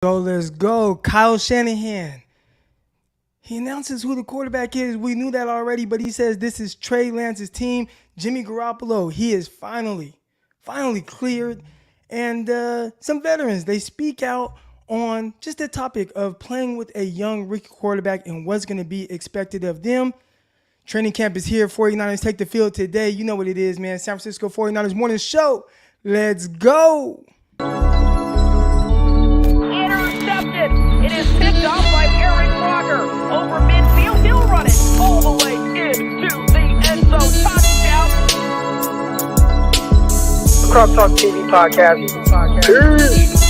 So let's go. Kyle Shanahan. He announces who the quarterback is. We knew that already, but he says this is Trey Lance's team. Jimmy Garoppolo, he is finally cleared. And some veterans, they speak out on just the topic of playing with a young rookie quarterback and what's going to be expected of them. Training camp is here. 49ers take the field today. You know what it is, man. San Francisco 49ers morning show. Let's go. Intercepted. It is picked off by Aaron Crocker. Over midfield, he'll run it all the way into the end zone. Touchdown. Cross Talk TV podcast. Peace.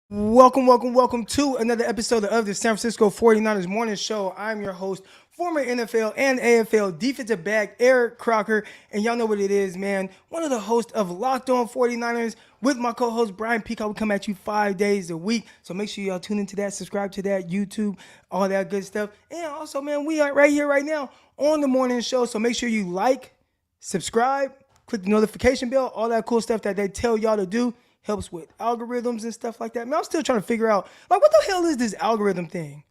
Welcome to another episode of the San Francisco 49ers Morning Show. I'm your host, former NFL and AFL defensive back Eric Crocker, and y'all know what it is, man. One of the hosts of Locked On 49ers with my co-host Brian Peacock. We come at you 5 days a week, so make sure y'all tune into that, subscribe to that, YouTube, all that good stuff. And also, man, we are right here, right now on the morning show, so make sure you like, subscribe, click the notification bell, all that cool stuff that they tell y'all to do. Helps with algorithms and stuff like that. Man, I'm still trying to figure out, like, what the hell is this algorithm thing?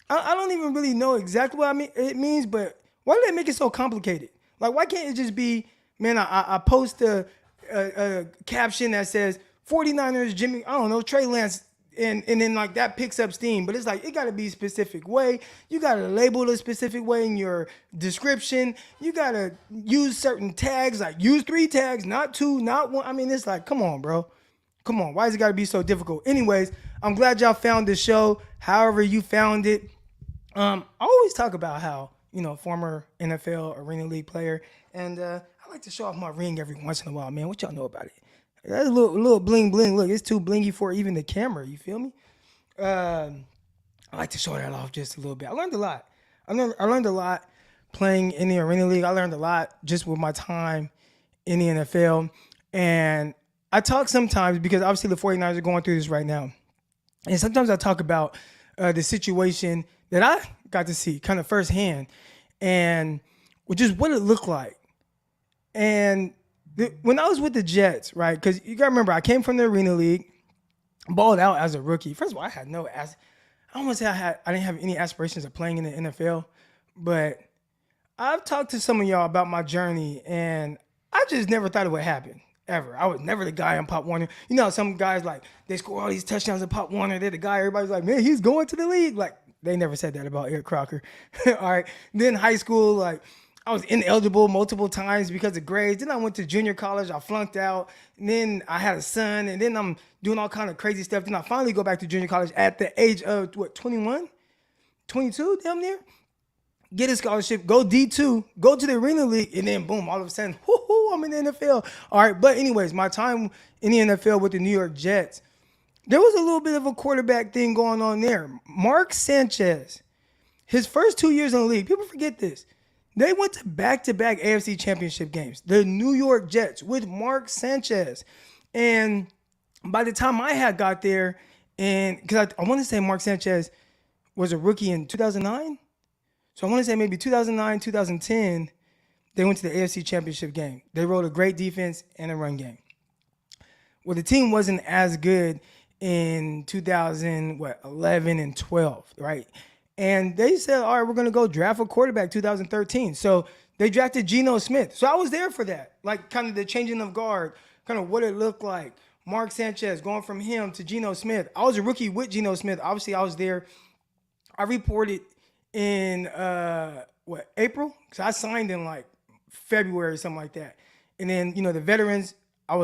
I don't even really know exactly what it means, but why do they make it so complicated? Like, why can't it just be, man, I post a caption that says 49ers, Jimmy, I don't know, Trey Lance, and then, like, that picks up steam. But it's like, it got to be a specific way. You got to label it a specific way in your description. You got to use certain tags, like use 3 tags, not 2, not 1. I mean, it's like, come on, bro. Come on, why has it got to be so difficult? Anyways, I'm glad y'all found this show, however you found it. I always talk about how, former NFL Arena League player, and I like to show off my ring every once in a while, man. What y'all know about it? That's a little bling bling. Look, it's too blingy for even the camera, you feel me? I like to show that off just a little bit. I learned a lot. I learned a lot playing in the Arena League. I learned a lot just with my time in the NFL, and I talk sometimes because obviously the 49ers are going through this right now. And sometimes I talk about the situation that I got to see kind of firsthand and just what it looked like. And when I was with the Jets, right, because you got to remember, I came from the Arena League, balled out as a rookie. First of all, I don't want to say I didn't have any aspirations of playing in the NFL, but I've talked to some of y'all about my journey, and I just never thought it would happen. Ever. I was never the guy on Pop Warner. You know, some guys, like, they score all these touchdowns in Pop Warner. They're the guy, everybody's like, man, he's going to the league. Like, they never said that about Eric Crocker. All right. Then high school, like, I was ineligible multiple times because of grades. Then I went to junior college. I flunked out. And then I had a son. And then I'm doing all kind of crazy stuff. Then I finally go back to junior college at the age of, 21? 22, damn near? Get a scholarship, go D2, go to the Arena League, and then boom, all of a sudden, I'm in the NFL. All right, but anyways, my time in the NFL with the New York Jets, there was a little bit of a quarterback thing going on there. Mark Sanchez, his first 2 years in the league, people forget this. They went to back-to-back AFC championship games, the New York Jets with Mark Sanchez. And by the time I had got there, and because I want to say Mark Sanchez was a rookie in 2009, so I want to say maybe 2009, 2010, they went to the AFC Championship game. They wrote a great defense and a run game. Well, the team wasn't as good in 2011 and 12, right? And they said, all right, we're going to go draft a quarterback 2013. So they drafted Geno Smith. So I was there for that, like kind of the changing of guard, kind of what it looked like. Mark Sanchez going from him to Geno Smith. I was a rookie with Geno Smith. Obviously, I was there. I reported in April? Because I signed in like February or something like that. And then, the veterans, I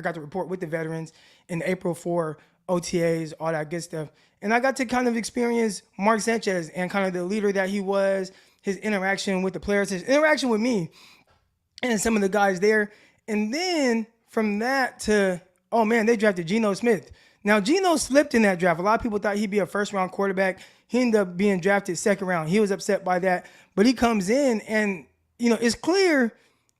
got to report with the veterans in April for OTAs, all that good stuff. And I got to kind of experience Mark Sanchez and kind of the leader that he was, his interaction with the players, his interaction with me and some of the guys there. And then from that to, oh man, they drafted Geno Smith. Now, Geno slipped in that draft. A lot of people thought he'd be a first-round quarterback. He ended up being drafted second round. He was upset by that. But he comes in and, it's clear,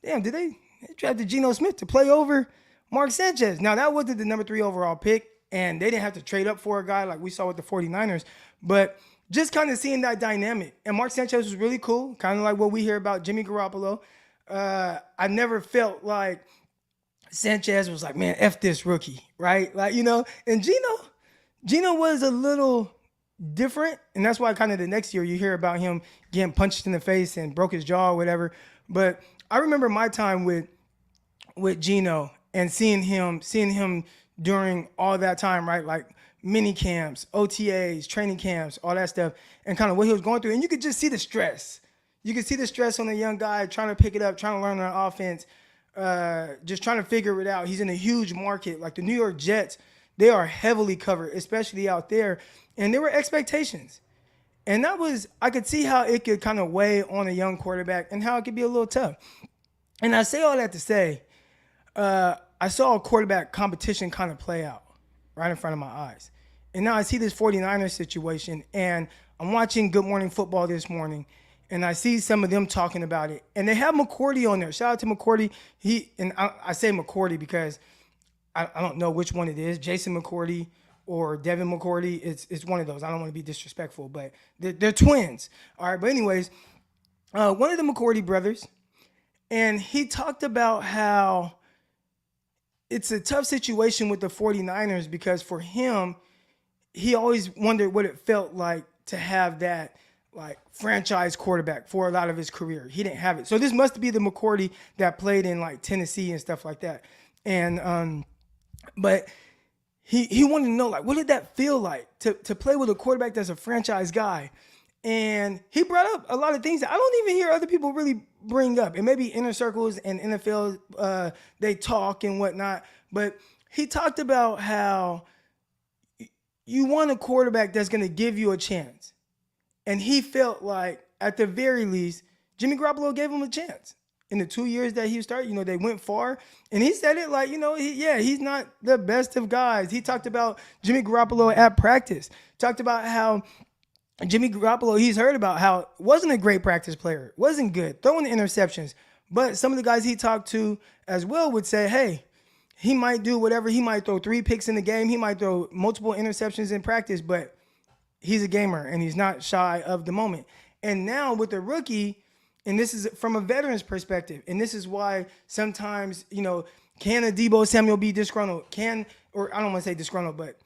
damn, did they drafted Geno Smith to play over Mark Sanchez? Now, that wasn't the number 3 overall pick, and they didn't have to trade up for a guy like we saw with the 49ers. But just kind of seeing that dynamic. And Mark Sanchez was really cool, kind of like what we hear about Jimmy Garoppolo. I never felt like Sanchez was like, man, F this rookie, right? Like, and Gino was a little different. And that's why kind of the next year you hear about him getting punched in the face and broke his jaw or whatever. But I remember my time with Gino and seeing him during all that time, right? Like mini camps, OTAs, training camps, all that stuff, and kind of what he was going through. And you could just see the stress. You could see the stress on a young guy trying to pick it up, trying to learn the offense, just trying to figure it out. He's in a huge market. Like the New York Jets, they are heavily covered, especially out there. And there were expectations. And I could see how it could kind of weigh on a young quarterback and how it could be a little tough. And I say all that to say, I saw a quarterback competition kind of play out right in front of my eyes. And now I see this 49ers situation, and I'm watching Good Morning Football this morning, and I see some of them talking about it. And they have McCourty on there. Shout out to McCourty. I say McCourty because I don't know which one it is, Jason McCourty or Devin McCourty. It's one of those. I don't want to be disrespectful, but they're twins. All right, but anyways, one of the McCourty brothers, and he talked about how it's a tough situation with the 49ers because for him, he always wondered what it felt like to have that like franchise quarterback for a lot of his career. He didn't have it. So this must be the McCourty that played in like Tennessee and stuff like that. And but he wanted to know, like, what did that feel like to play with a quarterback that's a franchise guy? And he brought up a lot of things that I don't even hear other people really bring up. And maybe inner circles and NFL, they talk and whatnot. But he talked about how you want a quarterback that's going to give you a chance. And he felt like, at the very least, Jimmy Garoppolo gave him a chance. In the 2 years that he started, they went far. And he said it like, he's not the best of guys. He talked about Jimmy Garoppolo at practice. Talked about how Jimmy Garoppolo, he's heard about how wasn't a great practice player, wasn't good, throwing the interceptions. But some of the guys he talked to as well would say, hey, he might do whatever. He might throw 3 picks in the game. He might throw multiple interceptions in practice, but he's a gamer and he's not shy of the moment. And now with the rookie, and this is from a veteran's perspective, and this is why sometimes, can a Deebo Samuel be disgruntled? Or I don't want to say disgruntled, but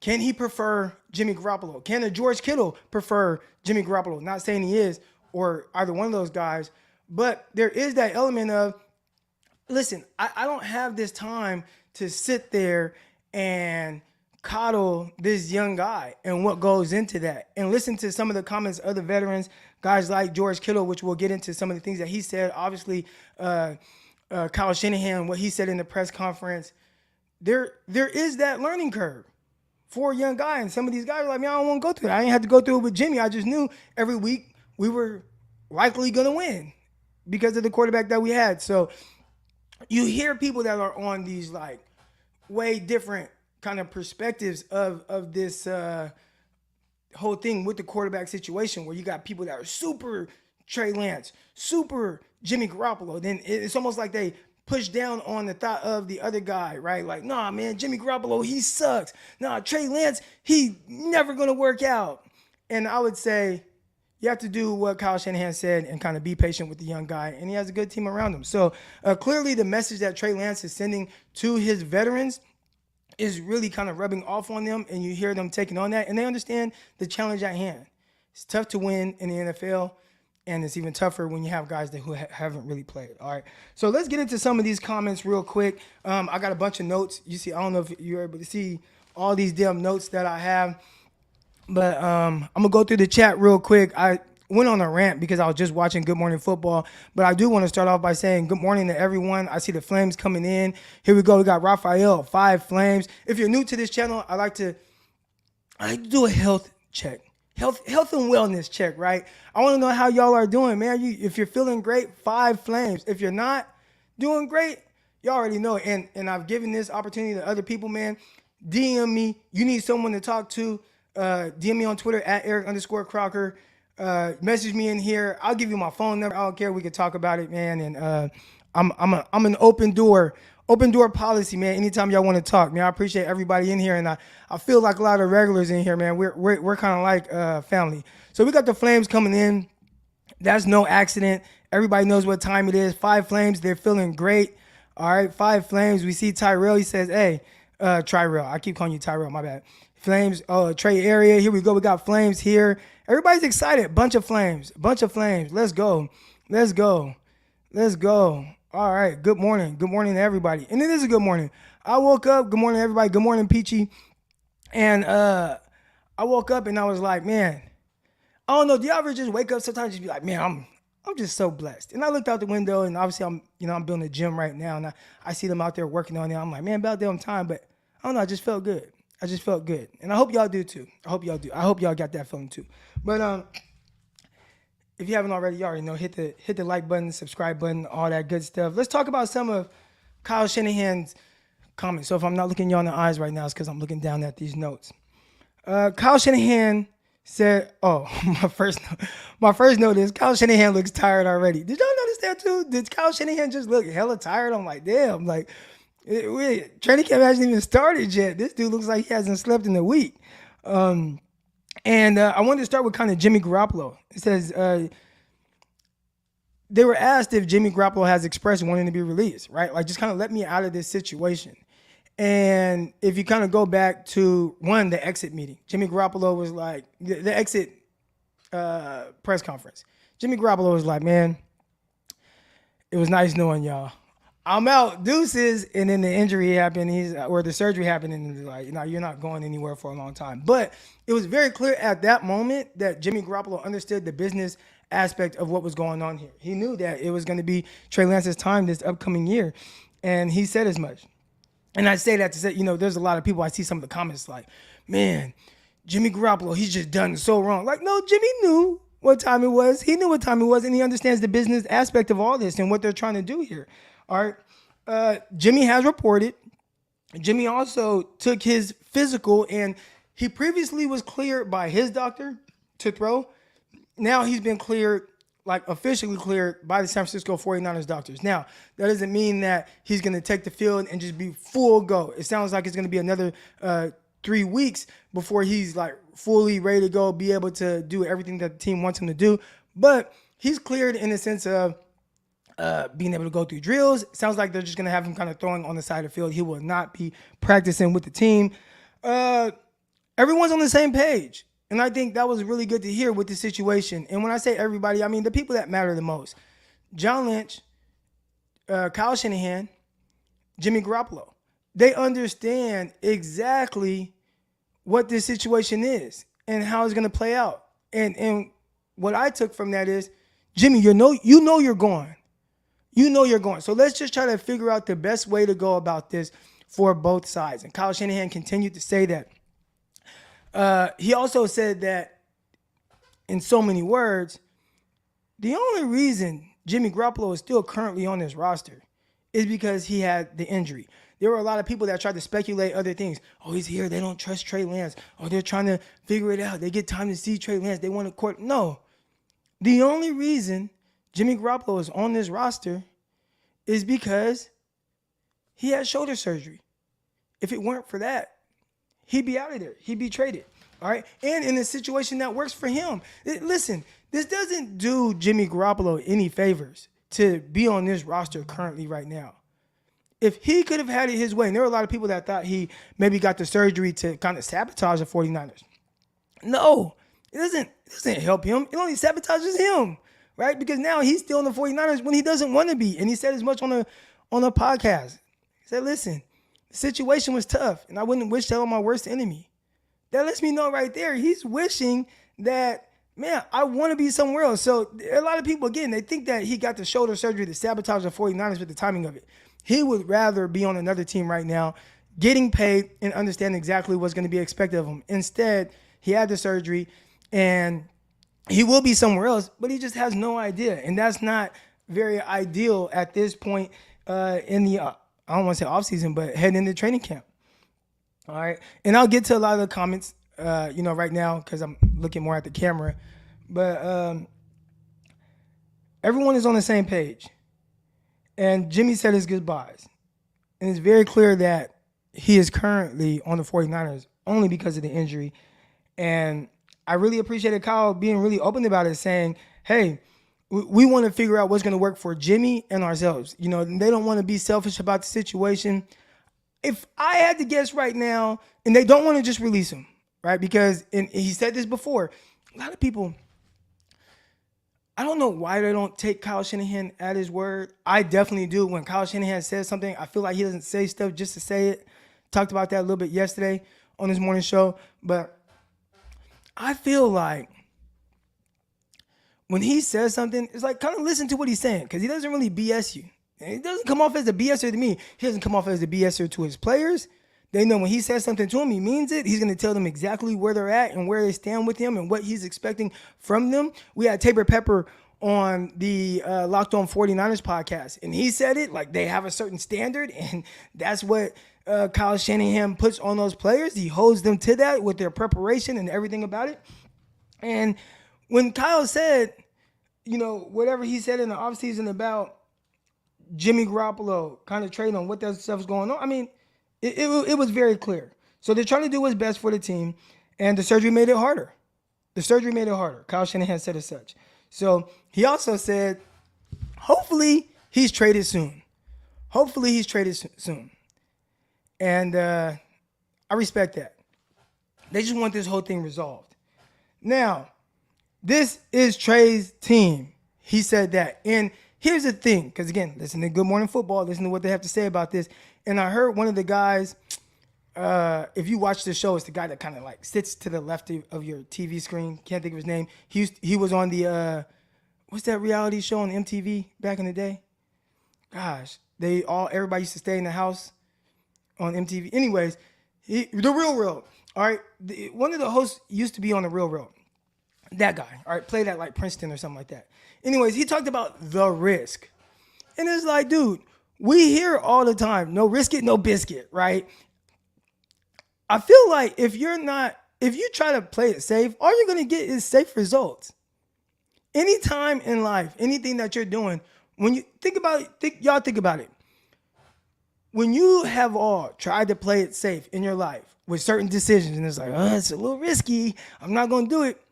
can he prefer Jimmy Garoppolo? Can a George Kittle prefer Jimmy Garoppolo? Not saying he is, or either one of those guys, but there is that element of, listen, I don't have this time to sit there and coddle this young guy and what goes into that. And listen to some of the comments of the veterans, guys like George Kittle, which we'll get into some of the things that he said. Obviously, Kyle Shanahan, what he said in the press conference. There is that learning curve for a young guy. And some of these guys are like, man, I don't want to go through it. I ain't had to go through it with Jimmy. I just knew every week we were likely going to win because of the quarterback that we had. So you hear people that are on these like way different kind of perspectives of this whole thing with the quarterback situation, where you got people that are super Trey Lance, super Jimmy Garoppolo. Then it's almost like they push down on the thought of the other guy, right? Like, nah, man, Jimmy Garoppolo, he sucks. Nah, Trey Lance, he never going to work out. And I would say you have to do what Kyle Shanahan said and kind of be patient with the young guy. And he has a good team around him. So clearly the message that Trey Lance is sending to his veterans is really kind of rubbing off on them, and you hear them taking on that, and they understand the challenge at hand. It's tough to win in the NFL, and it's even tougher when you have guys who haven't really played. All right, so let's get into some of these comments real quick. I got a bunch of notes. You see, I don't know if you're able to see all these damn notes that I have, but I'm going to go through the chat real quick. I went on a rant because I was just watching Good Morning Football, but I do want to start off by saying good morning to everyone. I see the flames coming in. Here we go. We got Raphael, 5 flames. If you're new to this channel, I like to do a health check, health and wellness check, right? I want to know how y'all are doing, man. If you're feeling great, 5 flames. If you're not doing great, you already know it. And I've given this opportunity to other people, man. DM me. You need someone to talk to. DM me on Twitter at Eric_Crocker. Message me in here. I'll give you my phone number. I don't care. We can talk about it, man. And I'm an open door policy, man. Anytime y'all want to talk, man. I appreciate everybody in here, and I feel like a lot of regulars in here, man. We're kind of like family. So we got the flames coming in. That's no accident. Everybody knows what time it is. 5 Flames, they're feeling great. All right, 5 Flames. We see Tyrell. He says, hey, Tyrell. I keep calling you Tyrell. My bad. Flames, Trey area. Here we go. We got Flames here. Everybody's excited. Bunch of Flames. Let's go. All right. Good morning. Good morning to everybody. And it is a good morning. I woke up. Good morning, everybody. Good morning, Peachy. And I woke up and I was like, man, I don't know. Do y'all ever just wake up sometimes and just be like, man, I'm just so blessed. And I looked out the window and obviously I'm building a gym right now and I see them out there working on it. I'm like, man, about damn time. But I don't know. I just felt good. And I hope y'all do too. I hope y'all got that feeling too. But if you haven't already, you already know, hit the like button, subscribe button, all that good stuff. Let's talk about some of Kyle Shanahan's comments. So if I'm not looking you in the eyes right now, it's because I'm looking down at these notes. Kyle Shanahan said, my first note is Kyle Shanahan looks tired already. Did y'all notice that too? Did Kyle Shanahan just look hella tired? I'm like, damn, like, training camp hasn't even started yet. This dude looks like he hasn't slept in a week. And I wanted to start with kind of Jimmy Garoppolo. It says, they were asked if Jimmy Garoppolo has expressed wanting to be released, right? Like, just kind of let me out of this situation. And if you kind of go back to the exit meeting, Jimmy Garoppolo was like, the exit press conference. Jimmy Garoppolo was like, man, it was nice knowing y'all. I'm out, deuces. And then the injury happened, or the surgery happened, and he's like, you're not going anywhere for a long time. But it was very clear at that moment that Jimmy Garoppolo understood the business aspect of what was going on here. He knew that it was going to be Trey Lance's time this upcoming year, and he said as much. And I say that to say, there's a lot of people, I see some of the comments like, man, Jimmy Garoppolo, he's just done so wrong. Like, no, Jimmy knew what time it was. He knew what time it was, and he understands the business aspect of all this and what they're trying to do here. All right. Jimmy has reported. Jimmy also took his physical, and he previously was cleared by his doctor to throw. Now he's been cleared, like officially cleared by the San Francisco 49ers doctors. Now, that doesn't mean that he's going to take the field and just be full go. It sounds like it's going to be another 3 weeks before he's like fully ready to go, be able to do everything that the team wants him to do. But he's cleared in the sense of being able to go through drills. It sounds like they're just going to have him kind of throwing on the side of the field. He will not be practicing with the team. Everyone's on the same page. And I think that was really good to hear with the situation. And when I say everybody, I mean the people that matter the most. John Lynch, Kyle Shanahan, Jimmy Garoppolo. They understand exactly what this situation is and how it's going to play out. And what I took from that is, Jimmy, you know you're going. You know you're going. So let's just try to figure out the best way to go about this for both sides. And Kyle Shanahan continued to say that. He also said that, in so many words, the only reason Jimmy Garoppolo is still currently on this roster is because he had the injury. There were a lot of people that tried to speculate other things. Oh, he's here. They don't trust Trey Lance. Oh, they're trying to figure it out. They get time to see Trey Lance. They want to court. No. The only reason Jimmy Garoppolo is on this roster is because he had shoulder surgery. If it weren't for that, he'd be out of there. He'd be traded. All right. And in a situation that works for him. Listen, this doesn't do Jimmy Garoppolo any favors to be on this roster currently right now. If he could have had it his way, and there were a lot of people that thought he maybe got the surgery to kind of sabotage the 49ers. No, it doesn't help him. It only sabotages him, right? Because now he's still on the 49ers when he doesn't want to be. And he said as much on a podcast. He said, listen, the situation was tough, and I wouldn't wish that on my worst enemy. That lets me know right there, he's wishing that, man, I want to be somewhere else. So a lot of people, again, they think that he got the shoulder surgery to sabotage the 49ers with the timing of it. He would rather be on another team right now, getting paid and understand exactly what's going to be expected of him. Instead, he had the surgery, and he will be somewhere else, but he just has no idea. And that's not very ideal at this point in the I don't want to say offseason, but heading into training camp. All right. And I'll get to a lot of the comments, right now because I'm looking more at the camera. But everyone is on the same page. And Jimmy said his goodbyes. And it's very clear that he is currently on the 49ers only because of the injury. And I really appreciated Kyle being really open about it, saying, hey, we want to figure out what's going to work for Jimmy and ourselves. You know, they don't want to be selfish about the situation. If I had to guess right now, and they don't want to just release him, right? Because, and he said this before, a lot of people, I don't know why they don't take Kyle Shanahan at his word. I definitely do. When Kyle Shanahan says something, I feel like he doesn't say stuff just to say it. Talked about that a little bit yesterday on this morning show. But I feel like when he says something, it's like kind of listen to what he's saying, because he doesn't really BS you. And he doesn't come off as a BSer to me. He doesn't come off as a BSer to his players. They know when he says something to them, he means it. He's going to tell them exactly where they're at and where they stand with him and what he's expecting from them. We had Tabor Pepper on the Locked On 49ers podcast, and he said it like they have a certain standard, and that's what Kyle Shanahan puts on those players. He holds them to that with their preparation and everything about it. And when Kyle said, you know, whatever he said in the offseason about Jimmy Garoppolo kind of trading on what that stuff's going on, I mean, it was very clear. So they're trying to do what's best for the team, and the surgery made it harder. Kyle Shanahan said as such. So he also said, hopefully he's traded soon. And I respect that. They just want this whole thing resolved. Now, this is Trey's team. He said that. And here's the thing, because again, listen to Good Morning Football, listen to what they have to say about this. And I heard one of the guys, if you watch the show, it's the guy that kind of like sits to the left of your TV screen. Can't think of his name. He was on the, what's that reality show on MTV back in the day? Gosh, everybody used to stay in the house on MTV. Anyways, The Real World. All right, one of the hosts used to be on The Real World. That guy, all right, played at like Princeton or something like that. Anyways, he talked about the risk. And it's like, dude, we hear all the time, no risk it, no biscuit, right? I feel like if you try to play it safe, all you're going to get is safe results. Anytime in life, anything that you're doing, when you think about it. When you have all tried to play it safe in your life with certain decisions, and it's like, it's a little risky, I'm not going to do it,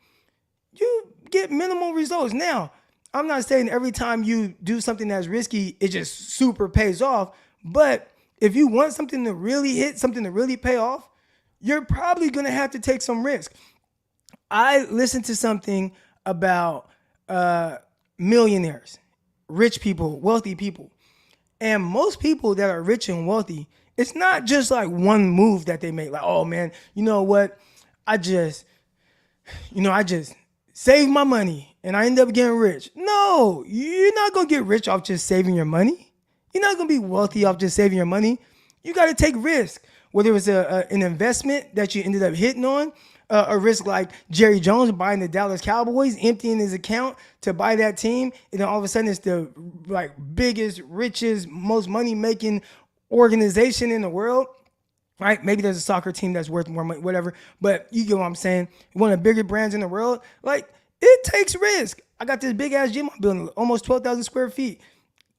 you get minimal results. Now, I'm not saying every time you do something that's risky, it just super pays off. But if you want something to really hit, something to really pay off, you're probably going to have to take some risk. I listened to something about millionaires, rich people, wealthy people. And most people that are rich and wealthy, it's not just like one move that they make. Like, oh man, you know what? I just save my money and I end up getting rich. No, you're not going to get rich off just saving your money. You're not going to be wealthy off just saving your money. You got to take risk, whether it's an investment that you ended up hitting on, a risk like Jerry Jones buying the Dallas Cowboys, emptying his account to buy that team, and then all of a sudden it's the like biggest, richest, most money-making organization in the world. Right? Maybe there's a soccer team that's worth more money, whatever. But you get what I'm saying. One of the bigger brands in the world. Like, it takes risk. I got this big-ass gym I'm building, almost 12,000 square feet.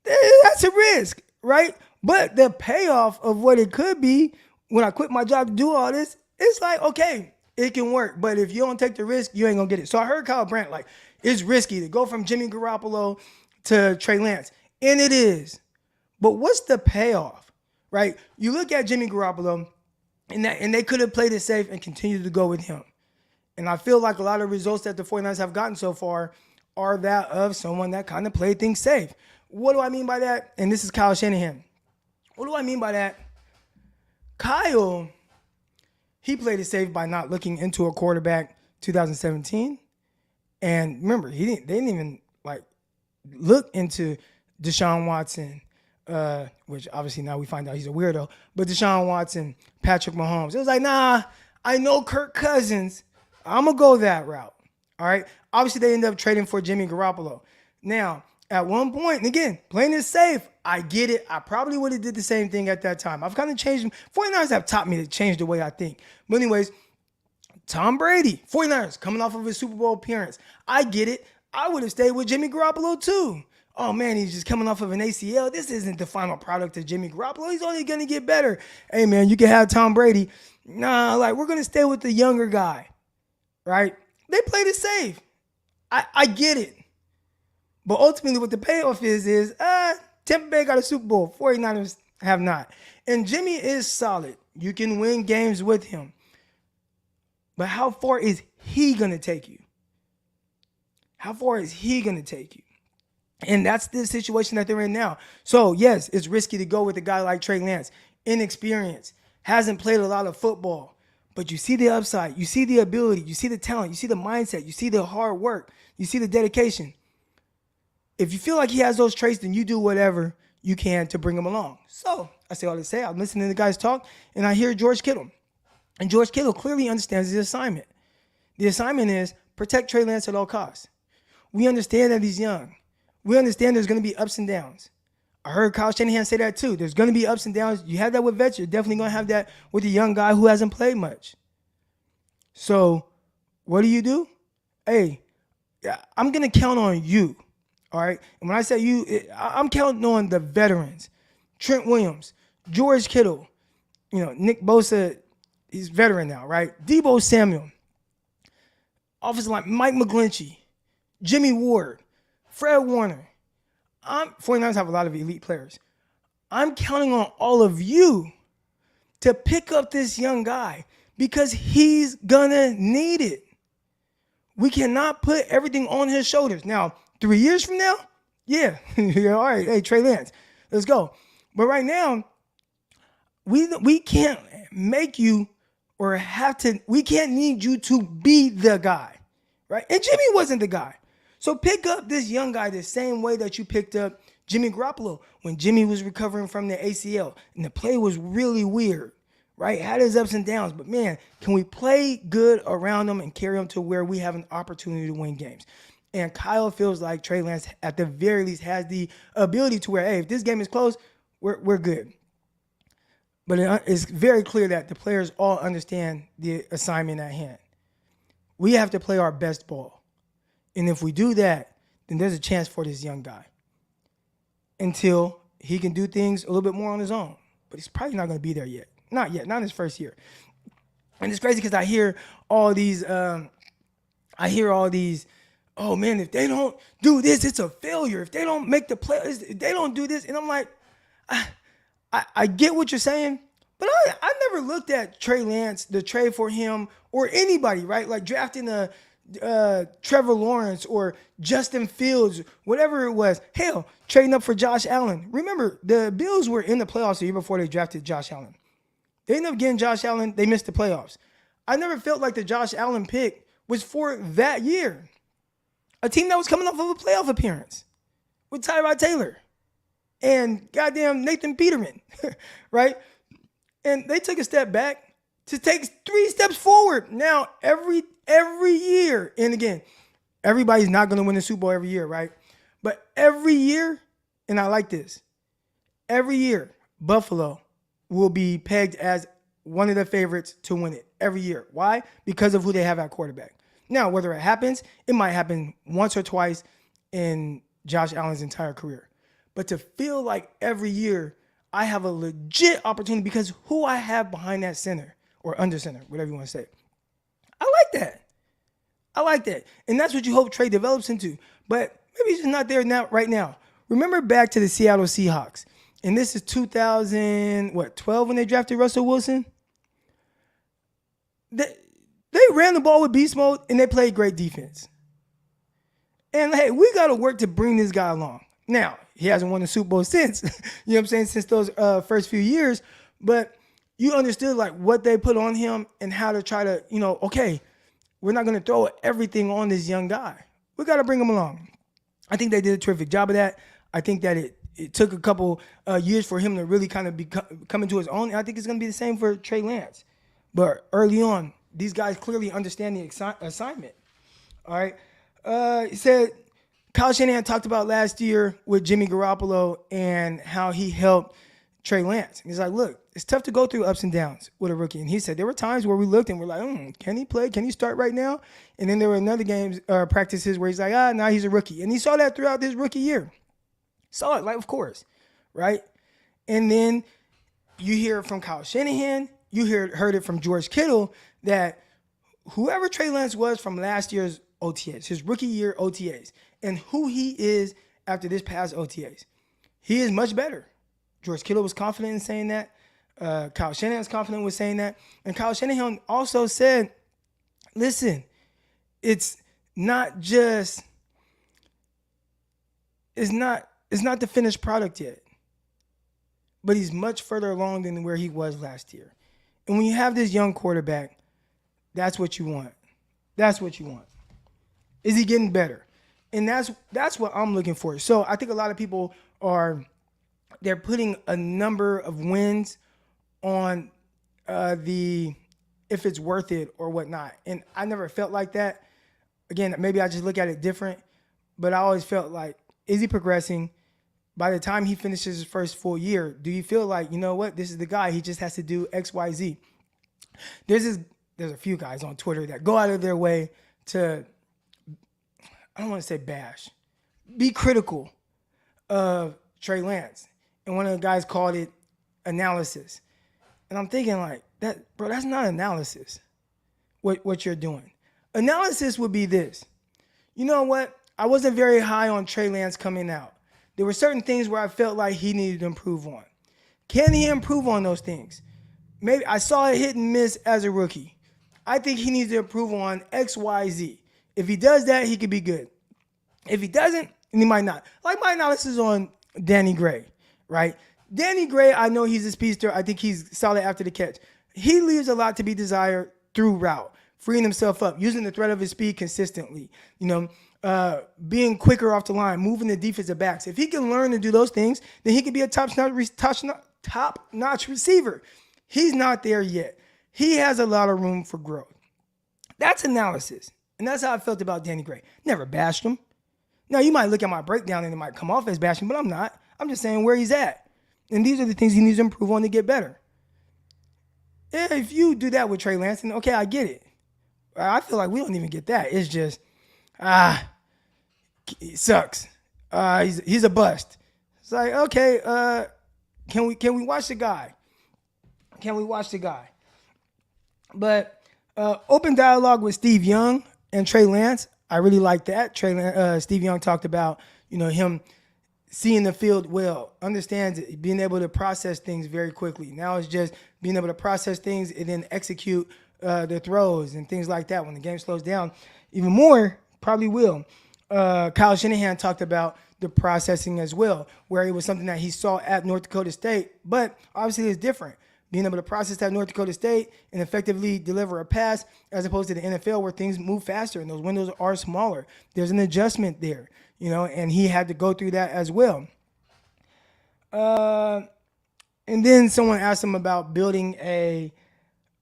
That's a risk, right? But the payoff of what it could be when I quit my job to do all this, it's like, okay, it can work. But if you don't take the risk, you ain't going to get it. So I heard Kyle Brandt, like, it's risky to go from Jimmy Garoppolo to Trey Lance. And it is. But what's the payoff? Right? You look at Jimmy Garoppolo, and they could have played it safe and continued to go with him. And I feel like a lot of results that the 49ers have gotten so far are that of someone that kind of played things safe. What do I mean by that? And this is Kyle Shanahan. What do I mean by that? Kyle, he played it safe by not looking into a quarterback 2017. And remember, they didn't even like look into Deshaun Watson, which obviously now we find out he's a weirdo, but Deshaun Watson, Patrick Mahomes. It was like, nah, I know Kirk Cousins. I'm going to go that route. All right. Obviously, they ended up trading for Jimmy Garoppolo. Now, at one point, and again, playing it safe, I get it. I probably would have did the same thing at that time. I've kind of changed. 49ers have taught me to change the way I think. But anyways, Tom Brady, 49ers, coming off of his Super Bowl appearance. I get it. I would have stayed with Jimmy Garoppolo too. Oh, man, he's just coming off of an ACL. This isn't the final product of Jimmy Garoppolo. He's only going to get better. Hey, man, you can have Tom Brady. Nah, like, we're going to stay with the younger guy, right? They played it safe. I get it. But ultimately what the payoff is Tampa Bay got a Super Bowl. 49ers have not. And Jimmy is solid. You can win games with him. But how far is he going to take you? How far is he going to take you? And that's the situation that they're in now. So, yes, it's risky to go with a guy like Trey Lance. Inexperienced. Hasn't played a lot of football. But you see the upside. You see the ability. You see the talent. You see the mindset. You see the hard work. You see the dedication. If you feel like he has those traits, then you do whatever you can to bring him along. So, I say all to say, I'm listening to the guys talk, and I hear George Kittle. And George Kittle clearly understands the assignment. The assignment is protect Trey Lance at all costs. We understand that he's young. We understand there's going to be ups and downs. I heard Kyle Shanahan say that too. There's going to be ups and downs. You have that with vets. You're definitely going to have that with a young guy who hasn't played much. So what do? Hey, I'm going to count on you. All right. And when I say you, I'm counting on the veterans. Trent Williams, George Kittle, Nick Bosa, he's veteran now, right? Deebo Samuel, offensive line, Mike McGlinchey, Jimmy Ward, Fred Warner. 49ers have a lot of elite players. I'm counting on all of you to pick up this young guy because he's going to need it. We cannot put everything on his shoulders. Now, 3 years from now, yeah, all right, hey, Trey Lance, let's go. But right now, we can't make you we can't need you to be the guy, right? And Jimmy wasn't the guy. So pick up this young guy the same way that you picked up Jimmy Garoppolo when Jimmy was recovering from the ACL. And the play was really weird, right? Had his ups and downs. But, man, can we play good around him and carry him to where we have an opportunity to win games? And Kyle feels like Trey Lance, at the very least, has the ability to where, hey, if this game is close, we're good. But it's very clear that the players all understand the assignment at hand. We have to play our best ball. And if we do that, then there's a chance for this young guy until he can do things a little bit more on his own. But he's probably not going to be there yet. Not yet. Not in his first year. And it's crazy because I hear all these, oh, man, if they don't do this, it's a failure. If they don't make the play, if they don't do this. And I'm like, I get what you're saying, but I never looked at Trey Lance, the trade for him, or anybody, right? Like drafting Trevor Lawrence or Justin Fields, whatever it was. Hell, trading up for Josh Allen. Remember, the Bills were in the playoffs the year before they drafted Josh Allen. They ended up getting Josh Allen. They missed the playoffs. I never felt like the Josh Allen pick was for that year. A team that was coming off of a playoff appearance with Tyrod Taylor and goddamn Nathan Peterman, right? And they took a step back to take 3 steps forward. Now, every year, and again, everybody's not going to win the Super Bowl every year, right? But every year, and I like this, every year, Buffalo will be pegged as one of the favorites to win it every year. Why? Because of who they have at quarterback. Now, whether it happens, it might happen once or twice in Josh Allen's entire career. But to feel like every year I have a legit opportunity because who I have behind that center or under center, whatever you want to say. I like that. And that's what you hope Trey develops into. But maybe he's just not there now, right now. Remember back to the Seattle Seahawks. And this is 2012 when they drafted Russell Wilson? They ran the ball with beast mode and they played great defense. And hey, we got to work to bring this guy along. Now, he hasn't won the Super Bowl since, you know what I'm saying, since those first few years. But you understood like what they put on him and how to try to, okay, we're not going to throw everything on this young guy. We got to bring him along. I think they did a terrific job of that. I think that it took a couple years for him to really kind of come into his own. And I think it's going to be the same for Trey Lance. But early on, these guys clearly understand the assignment. All right. He said Kyle Shanahan talked about last year with Jimmy Garoppolo and how he helped Trey Lance. And he's like, look, it's tough to go through ups and downs with a rookie. And he said there were times where we looked and we're like, can he play? Can he start right now? And then there were another games, practices where he's like, now he's a rookie. And he saw that throughout his rookie year. Saw it, like, of course, right? And then you hear it from Kyle Shanahan. You heard it from George Kittle that whoever Trey Lance was from last year's OTAs, his rookie year OTAs, and who he is after this past OTAs. He is much better. George Kittle was confident in saying that. Kyle Shanahan was confident with saying that. And Kyle Shanahan also said, listen, it's not the finished product yet. But he's much further along than where he was last year. And when you have this young quarterback, that's what you want. That's what you want. Is he getting better? And that's what I'm looking for. So I think a lot of people they're putting a number of wins on if it's worth it or whatnot. And I never felt like that. Again, maybe I just look at it different, but I always felt like, is he progressing? By the time he finishes his first full year, do you feel like, you know what, this is the guy, he just has to do X, Y, Z? There's a few guys on Twitter that go out of their way to, I don't want to say bash, be critical of Trey Lance. And one of the guys called it analysis. And I'm thinking like, that's not analysis, what you're doing. Analysis would be this. You know what? I wasn't very high on Trey Lance coming out. There were certain things where I felt like he needed to improve on. Can he improve on those things? Maybe I saw it hit and miss as a rookie. I think he needs to improve on X, Y, Z. If he does that, he could be good. If he doesn't, he might not. Like my analysis on Danny Gray, right? Danny Gray, I know he's a speedster. I think he's solid after the catch. He leaves a lot to be desired through route, freeing himself up, using the threat of his speed consistently, being quicker off the line, moving the defensive backs. If he can learn to do those things, then he can be a top-notch receiver. He's not there yet. He has a lot of room for growth. That's analysis. And that's how I felt about Danny Gray. Never bashed him. Now, you might look at my breakdown and it might come off as bashing, but I'm not. I'm just saying where he's at. And these are the things he needs to improve on to get better. If you do that with Trey Lance, then okay, I get it. I feel like we don't even get that. It's just, it sucks. He's a bust. It's like, okay, can we watch the guy? Can we watch the guy? But open dialogue with Steve Young and Trey Lance, I really like that. Steve Young talked about, him seeing the field well, understands it, being able to process things very quickly. Now it's just being able to process things and then execute the throws and things like that. When the game slows down, even more probably will. Kyle Shanahan talked about the processing as well, where it was something that he saw at North Dakota State, but obviously it's different. Being able to process that North Dakota State and effectively deliver a pass as opposed to the NFL where things move faster and those windows are smaller. There's an adjustment there, and he had to go through that as well. And then someone asked him about building a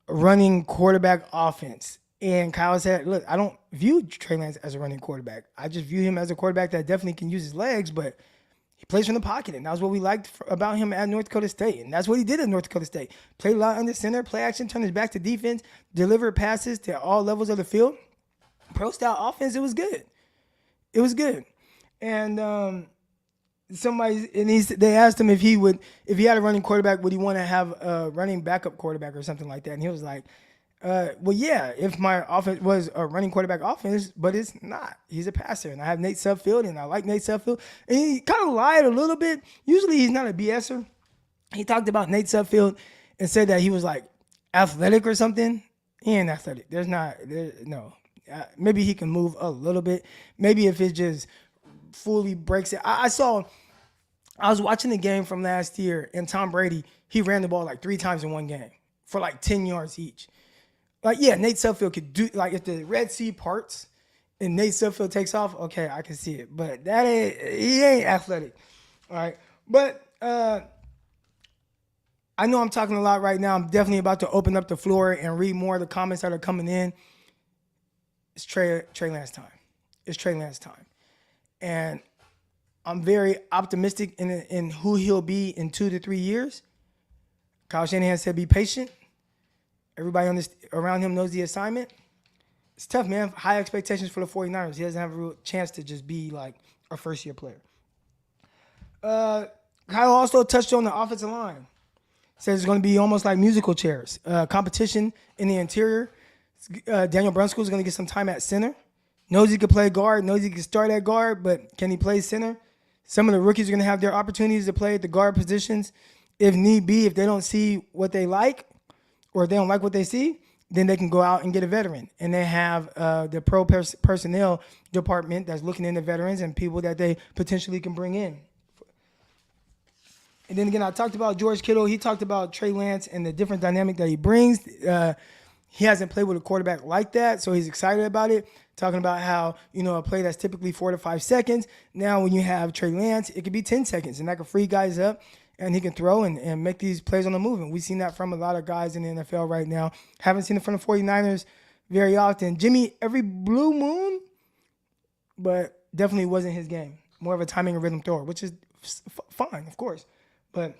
running quarterback offense. And Kyle said, look, I don't view Trey Lance as a running quarterback. I just view him as a quarterback that definitely can use his legs, but he plays from the pocket, and that was what we liked about him at North Dakota State, and that's what he did at North Dakota State. Played a lot under center, play action, turn his back to defense, deliver passes to all levels of the field. Pro-style offense, it was good. It was good. And they asked him if he had a running quarterback, would he want to have a running backup quarterback or something like that? And he was like, well, yeah, if my offense was a running quarterback offense, but it's not. He's a passer, and I have Nate Sudfeld, and I like Nate Sudfeld. And he kind of lied a little bit. Usually he's not a BSer. He talked about Nate Sudfeld and said that he was like athletic or something. He ain't athletic. No. Maybe he can move a little bit. Maybe if it just fully breaks it. I was watching the game from last year, and Tom Brady, he ran the ball like 3 times in one game for like 10 yards each. Like, yeah, Nate Sudfeld could do, like, if the Red Sea parts and Nate Sudfeld takes off, okay, I can see it. But he ain't athletic. All right. But I know I'm talking a lot right now. I'm definitely about to open up the floor and read more of the comments that are coming in. It's Trey Lance time. It's Trey Lance time. And I'm very optimistic in who he'll be in 2 to 3 years. Kyle Shanahan said be patient. Everybody around him knows the assignment. It's tough, man. High expectations for the 49ers. He doesn't have a real chance to just be like a first-year player. Kyle also touched on the offensive line. Says it's going to be almost like musical chairs. Competition in the interior. Daniel Brunskill is going to get some time at center. Knows he can play guard, knows he can start at guard, but can he play center? Some of the rookies are going to have their opportunities to play at the guard positions if need be. If they don't see what they like or if they don't like what they see, then they can go out and get a veteran. And they have the personnel department that's looking into veterans and people that they potentially can bring in. And then again, I talked about George Kittle. He talked about Trey Lance and the different dynamic that he brings. He hasn't played with a quarterback like that, so he's excited about it. Talking about how, a play that's typically 4 to 5 seconds. Now, when you have Trey Lance, it could be 10 seconds, and that can free guys up, and he can throw and make these plays on the move. And we've seen that from a lot of guys in the NFL right now. Haven't seen it from the 49ers very often. Jimmy, every blue moon, but definitely wasn't his game. More of a timing and rhythm thrower, which is fine, of course. But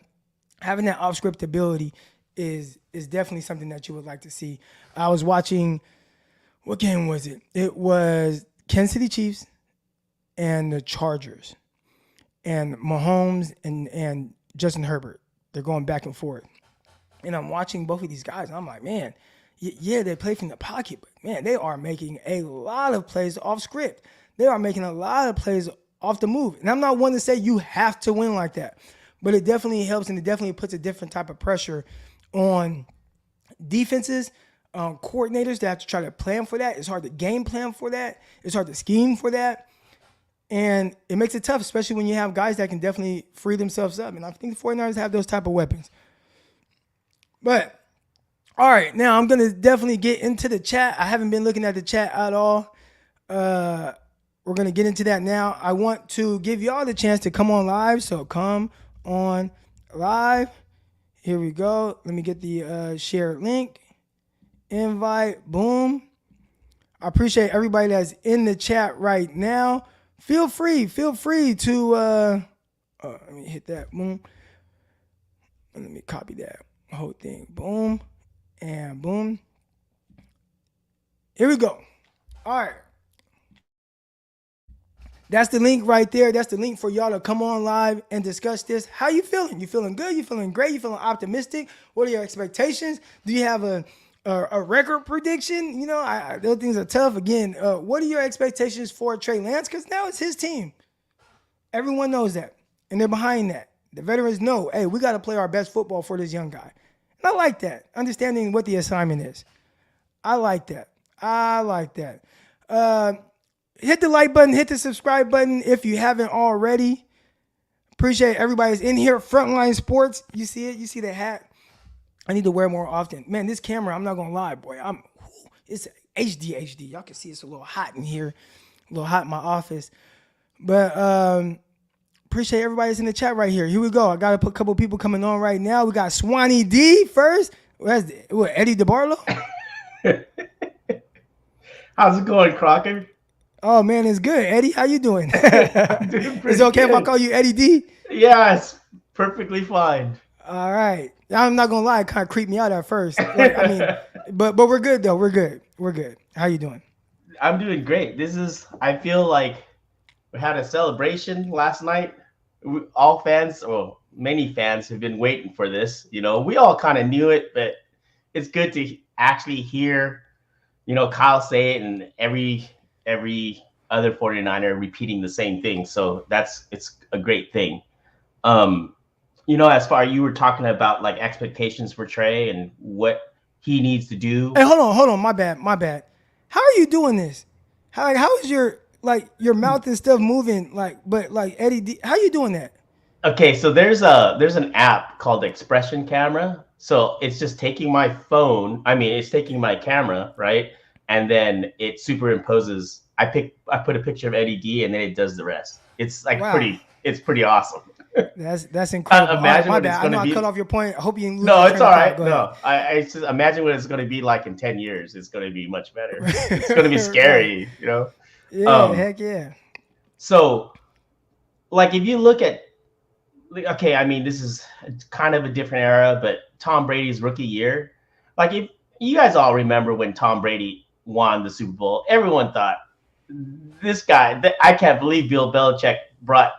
having that off-script ability is definitely something that you would like to see. I was watching, what game was it? It was Kansas City Chiefs and the Chargers. And Mahomes and Justin Herbert, they're going back and forth. And I'm watching both of these guys, and I'm like, man, yeah, they play from the pocket, but, man, they are making a lot of plays off script. They are making a lot of plays off the move. And I'm not one to say you have to win like that. But it definitely helps, and it definitely puts a different type of pressure on defenses, coordinators that have to try to plan for that. It's hard to game plan for that. It's hard to scheme for that. And it makes it tough, especially when you have guys that can definitely free themselves up. And I think the 49ers have those type of weapons. But, all right, now I'm going to definitely get into the chat. I haven't been looking at the chat at all. We're going to get into that now. I want to give y'all the chance to come on live, so come on live. Here we go. Let me get the shared link. Invite. Boom. I appreciate everybody that's in the chat right now. Feel free to let me hit that. Boom. Let me copy that whole thing. Boom. And boom. Here we go. All right. That's the link right there. That's the link for y'all to come on live and discuss this. How you feeling? You feeling good? You feeling great? You feeling optimistic? What are your expectations? Do you have a record prediction? Those things are tough. Again, what are your expectations for Trey Lance? Because now it's his team. Everyone knows that, and they're behind that. The veterans know, hey, we got to play our best football for this young guy. And I like that, understanding what the assignment is. I like that. Hit the like button, hit the subscribe button if you haven't already. Appreciate everybody's in here. Frontline Sports, you see it? You see the hat? I need to wear more often. Man, this camera, I'm not going to lie, boy. It's HD. Y'all can see it's a little hot in here, a little hot in my office. But appreciate everybody's in the chat right here. Here we go. I got a couple people coming on right now. We got Swanee D first. Eddie DeBarlo? How's it going, Crocker? Oh, man, it's good. Eddie, how you doing? I'm doing It's okay good. if I call you Eddie D? Yeah, it's perfectly fine. All right. I'm not going to lie. It kind of creeped me out at first. But we're good, though. We're good. How you doing? I'm doing great. I feel like we had a celebration last night. All fans, or many fans, have been waiting for this. We all kind of knew it, but it's good to actually hear, Kyle say it and every other 49er repeating the same thing. So it's a great thing. As far as you were talking about like expectations for Trey and what he needs to do. Hey, hold on. My bad. How are you doing this? How is your mouth and stuff moving? But Eddie D, how you doing that? Okay, so there's an app called Expression Camera. So it's just taking my phone. It's taking my camera, right? And then it superimposes. I put a picture of Eddie D, and then it does the rest. It's like Wow. It's pretty awesome. That's incredible. Imagine My what it's bad. I know gonna I be. cut off your point. I hope you didn't lose No, your it's train all of right. thought. Go No, I just imagine what it's going to be like in 10 years. It's going to be much better. It's going to be scary, ahead. Yeah, heck yeah. So, if you look at, this is kind of a different era, but Tom Brady's rookie year, if you guys all remember when Tom Brady won the Super Bowl, everyone thought this guy, I can't believe Bill Belichick brought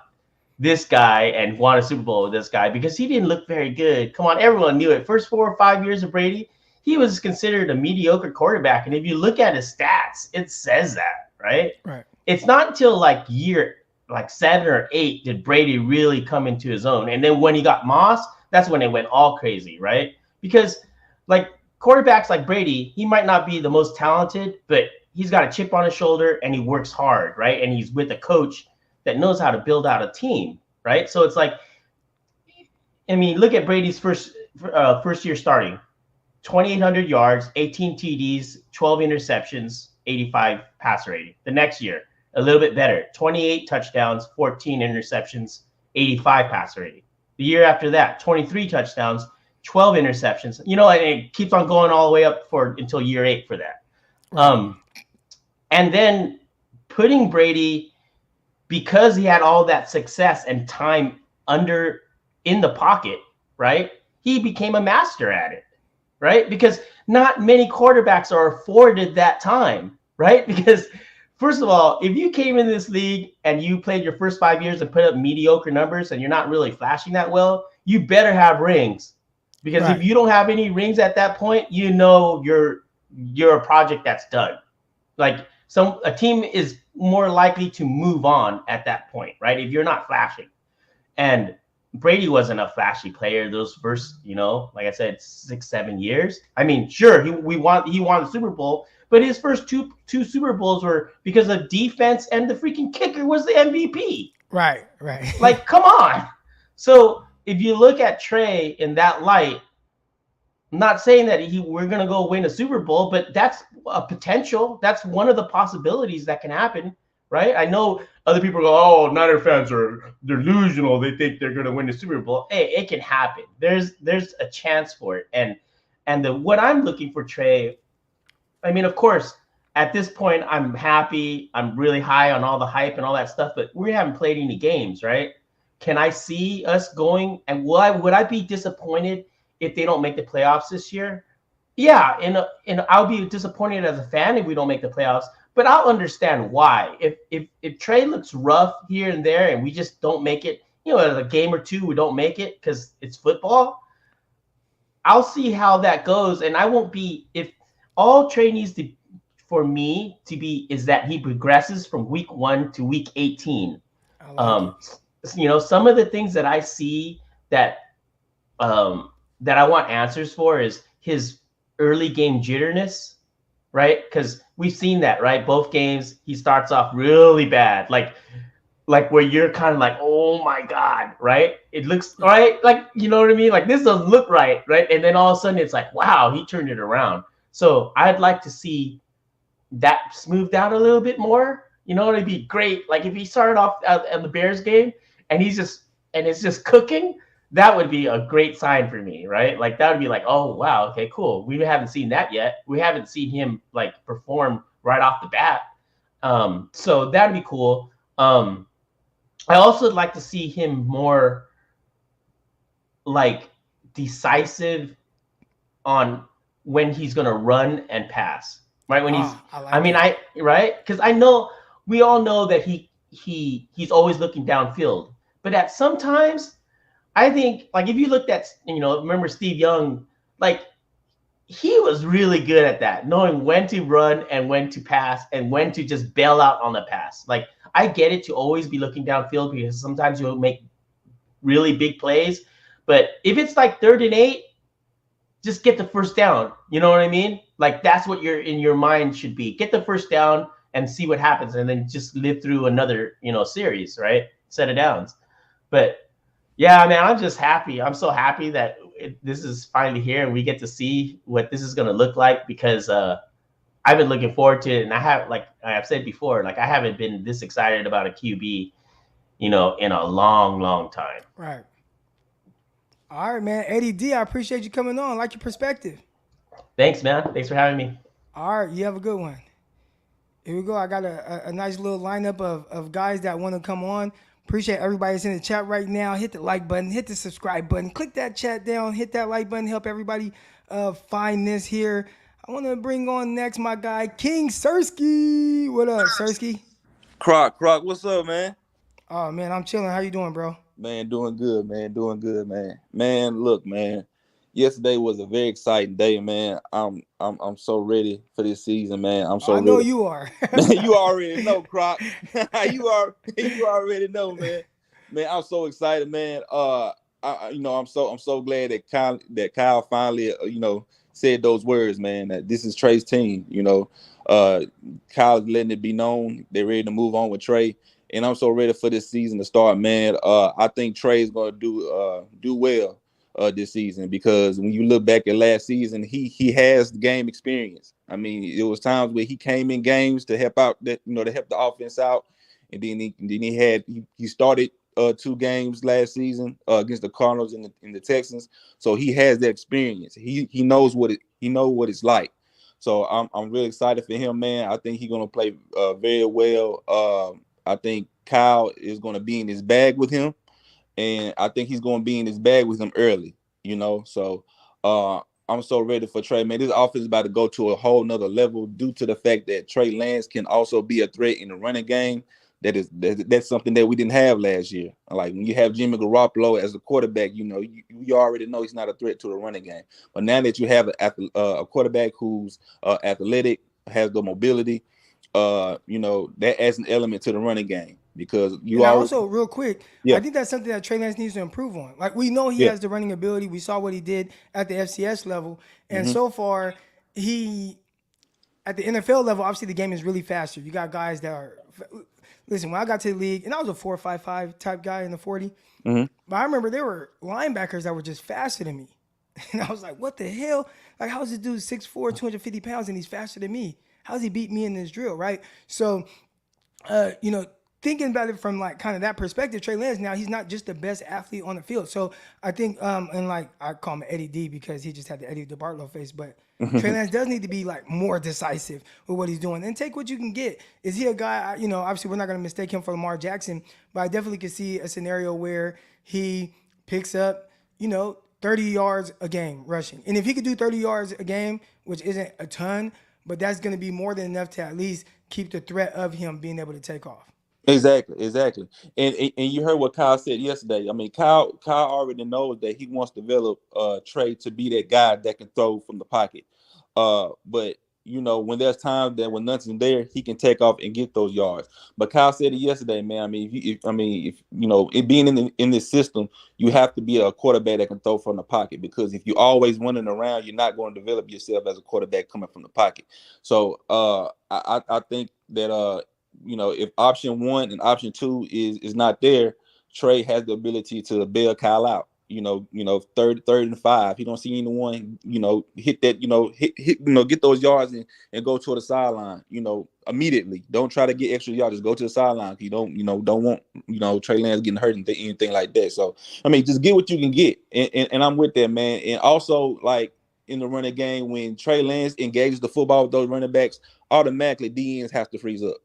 this guy and won a Super Bowl with this guy because he didn't look very good. Come on, everyone knew it. First 4 or 5 years of Brady, he was considered a mediocre quarterback. And if you look at his stats, it says that. right? Right. It's not until like year 7 or 8 did Brady really come into his own. And then when he got Moss, that's when it went all crazy, right? Because like quarterbacks like Brady, he might not be the most talented, but he's got a chip on his shoulder and he works hard, right? And he's with a coach that knows how to build out a team, right? So it's like, I mean, look at Brady's first year starting. 2,800 yards, 18 TDs, 12 interceptions, 85 passer rating. The next year, a little bit better, 28 touchdowns, 14 interceptions, 85 passer rating. The year after that, 23 touchdowns, 12 interceptions. You know, and it keeps on going all the way up until year 8 for that. And then putting Brady, because he had all that success and time in the pocket, right? He became a master at it, right? Because not many quarterbacks are afforded that time, right? Because first of all, if you came in this league and you played your first 5 years and put up mediocre numbers and you're not really flashing that well, you better have rings. Because if you don't have any rings at that point, you know you're a project that's done. Like a team is more likely to move on at that point, right? If you're not flashing. And Brady wasn't a flashy player those first, like I said, 6-7 years. I mean, sure, he won the Super Bowl, but his first two Super Bowls were because of defense and the freaking kicker was the MVP. Right. Like, come on. So if you look at Trey in that light, I'm not saying that we're going to go win a Super Bowl, but that's a potential. That's one of the possibilities that can happen, right? I know other people go, oh, Niner fans are delusional. They think they're going to win the Super Bowl. Hey, it can happen. There's a chance for it. And what I'm looking for Trey, I mean, of course, at this point, I'm happy. I'm really high on all the hype and all that stuff, but we haven't played any games, right? Can I see us going? And would I be disappointed if they don't make the playoffs this year? Yeah, and I'll be disappointed as a fan if we don't make the playoffs, but I'll understand why. If Trey looks rough here and there and we just don't make it, a game or two we don't make it because it's football, I'll see how that goes. And I won't be, if all Trey needs for me to be is that he progresses from week 1 to week 18. Some of the things that I see that I want answers for is his early game jitterness, right? Because we've seen that, right? Both games, he starts off really bad, like where you're kind of like, oh my God, right? It looks right, like, you know what I mean? Like, this doesn't look right? And then all of a sudden it's like, wow, he turned it around. So I'd like to see that smoothed out a little bit more. It'd be great. Like if he started off at the Bears game and it's just cooking, that would be a great sign for me, right? Like that would be like, oh wow, okay, cool. We haven't seen that yet. We haven't seen him like perform right off the bat. So that'd be cool. I also would like to see him more like decisive on when he's gonna run and pass, right? When right? Because we all know that he's always looking downfield, but at sometimes I think, like, if you looked at, remember Steve Young, like, he was really good at that, knowing when to run and when to pass and when to just bail out on the pass. Like, I get it to always be looking downfield because sometimes you'll make really big plays. But if it's like 3rd and 8, just get the first down. You know what I mean? Like, that's what your mind should be. Get the first down and see what happens and then just live through another, series, right? Set of downs. But yeah, man, I'm just happy. I'm so happy that this is finally here and we get to see what this is going to look like because I've been looking forward to it. And I have, like I've said before, like I haven't been this excited about a QB, in a long, long time. Right. All right, man. Eddie D, I appreciate you coming on. I like your perspective. Thanks, man. Thanks for having me. All right. You have a good one. Here we go. I got a nice little lineup of guys that want to come on. Appreciate everybody that's in the chat right now. Hit the like button, hit the subscribe button, click that chat down, hit that like button, help everybody find this here. I want to bring on next my guy, King Sersky. What up, Sersky? Croc, what's up, man? Oh, man, I'm chilling. How you doing, bro? Man, doing good, man. Man, look, man. yesterday was a very exciting day, man. I'm so ready for this season, man. I'm so I know ready. you are. You already know, Croc. You already know, man. Man, I'm so excited, man. I'm so glad that Kyle finally said those words, man. That this is Trey's team. Uh, Kyle's letting it be known they're ready to move on with Trey, and I'm so ready for this season to start, man. I think Trey's gonna do well this season because when you look back at last season, he has the game experience. I mean, it was times where he came in games to help out to help the offense out, and then he started 2 games last season against the Cardinals and the Texans, so he has that experience. He knows what it's like. So I'm really excited for him, man. I think he's gonna play very well. I think Kyle is gonna be in his bag with him, and I think he's going to be in his bag with him early. So I'm so ready for Trey, man. This offense is about to go to a whole nother level due to the fact that Trey Lance can also be a threat in the running game. That's something that we didn't have last year. Like when you have Jimmy Garoppolo as a quarterback, you already know he's not a threat to the running game. But now that you have a quarterback who's athletic, has the mobility, that adds an element to the running game because you And I already, also, real quick, I yeah, think that's something that Trey Lance needs to improve on. Like, we know he yeah. has the running ability. We saw what he did at the FCS level. And Hmm. so far, at the NFL level, obviously the game is really faster. You got guys that are, listen, when I got to the league, and I was a 4.55 type guy in the 40, Hmm. but I remember there were linebackers that were just faster than me. And I was like, what the hell? Like, how's this dude 6'4", 250 pounds, and he's faster than me? How's he beat me in this drill, right? So, thinking about it from like kind of that perspective, Trey Lance now he's not just the best athlete on the field. So I think and like I call him Eddie D because he just had the Eddie DeBartolo face, but Trey Lance does need to be like more decisive with what he's doing and take what you can get. Is he a guy? Obviously we're not going to mistake him for Lamar Jackson, but I definitely could see a scenario where he picks up 30 yards a game rushing, and if he could do 30 yards a game, which isn't a ton, but that's going to be more than enough to at least keep the threat of him being able to take off. Exactly. And you heard what Kyle said yesterday. I mean, Kyle already knows that he wants to develop Trey to be that guy that can throw from the pocket. But when there's times that when nothing's there, he can take off and get those yards. But Kyle said it yesterday, man. I mean, if it being in this system, you have to be a quarterback that can throw from the pocket because if you're always running around, you're not going to develop yourself as a quarterback coming from the pocket. So I think that if option 1 and option 2 is not there, Trey has the ability to bail Kyle out. Third and 5. He don't see anyone, hit that, get those yards and go to the sideline, immediately. Don't try to get extra yards. Just go to the sideline. You don't want, Trey Lance getting hurt and anything like that. So, I mean, just get what you can get. And I'm with that, man. And also, like, in the running game, when Trey Lance engages the football with those running backs, automatically DNs have to freeze up.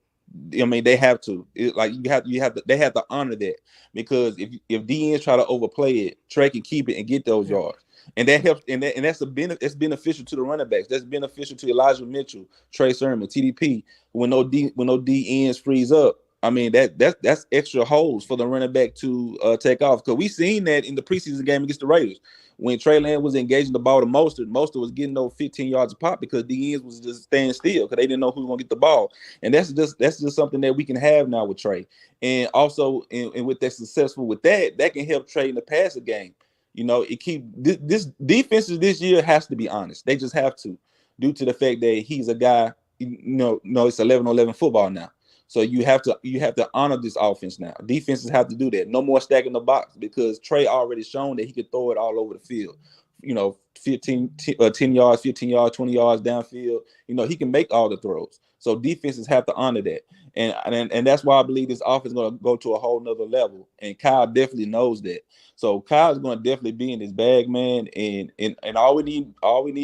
I mean, they have to. They have to honor that because if DNs try to overplay it, Trey can keep it and get those yards, and that helps. And that's beneficial to the running backs. That's beneficial to Elijah Mitchell, Trey Sermon, TDP. When no DNs freeze up, I mean that's extra holes for the running back to take off because we seen that in the preseason game against the Raiders. When Trey Lance was engaging the ball to Mostert was getting those 15 yards a pop because the ends was just staying still because they didn't know who was going to get the ball. And that's just something that we can have now with Trey. And also, and with that successful with that can help Trey in the passing game. This defenses this year has to be honest. They just have to, due to the fact that he's a guy. It's 11-on-11 football now. So you have to honor this offense now. Defenses have to do that. No more stacking the box because Trey already shown that he could throw it all over the field. 10 yards, 15 yards, 20 yards downfield. He can make all the throws. So defenses have to honor that. And that's why I believe this offense is going to go to a whole nother level. And Kyle definitely knows that. So Kyle's going to definitely be in his bag, man. And all we need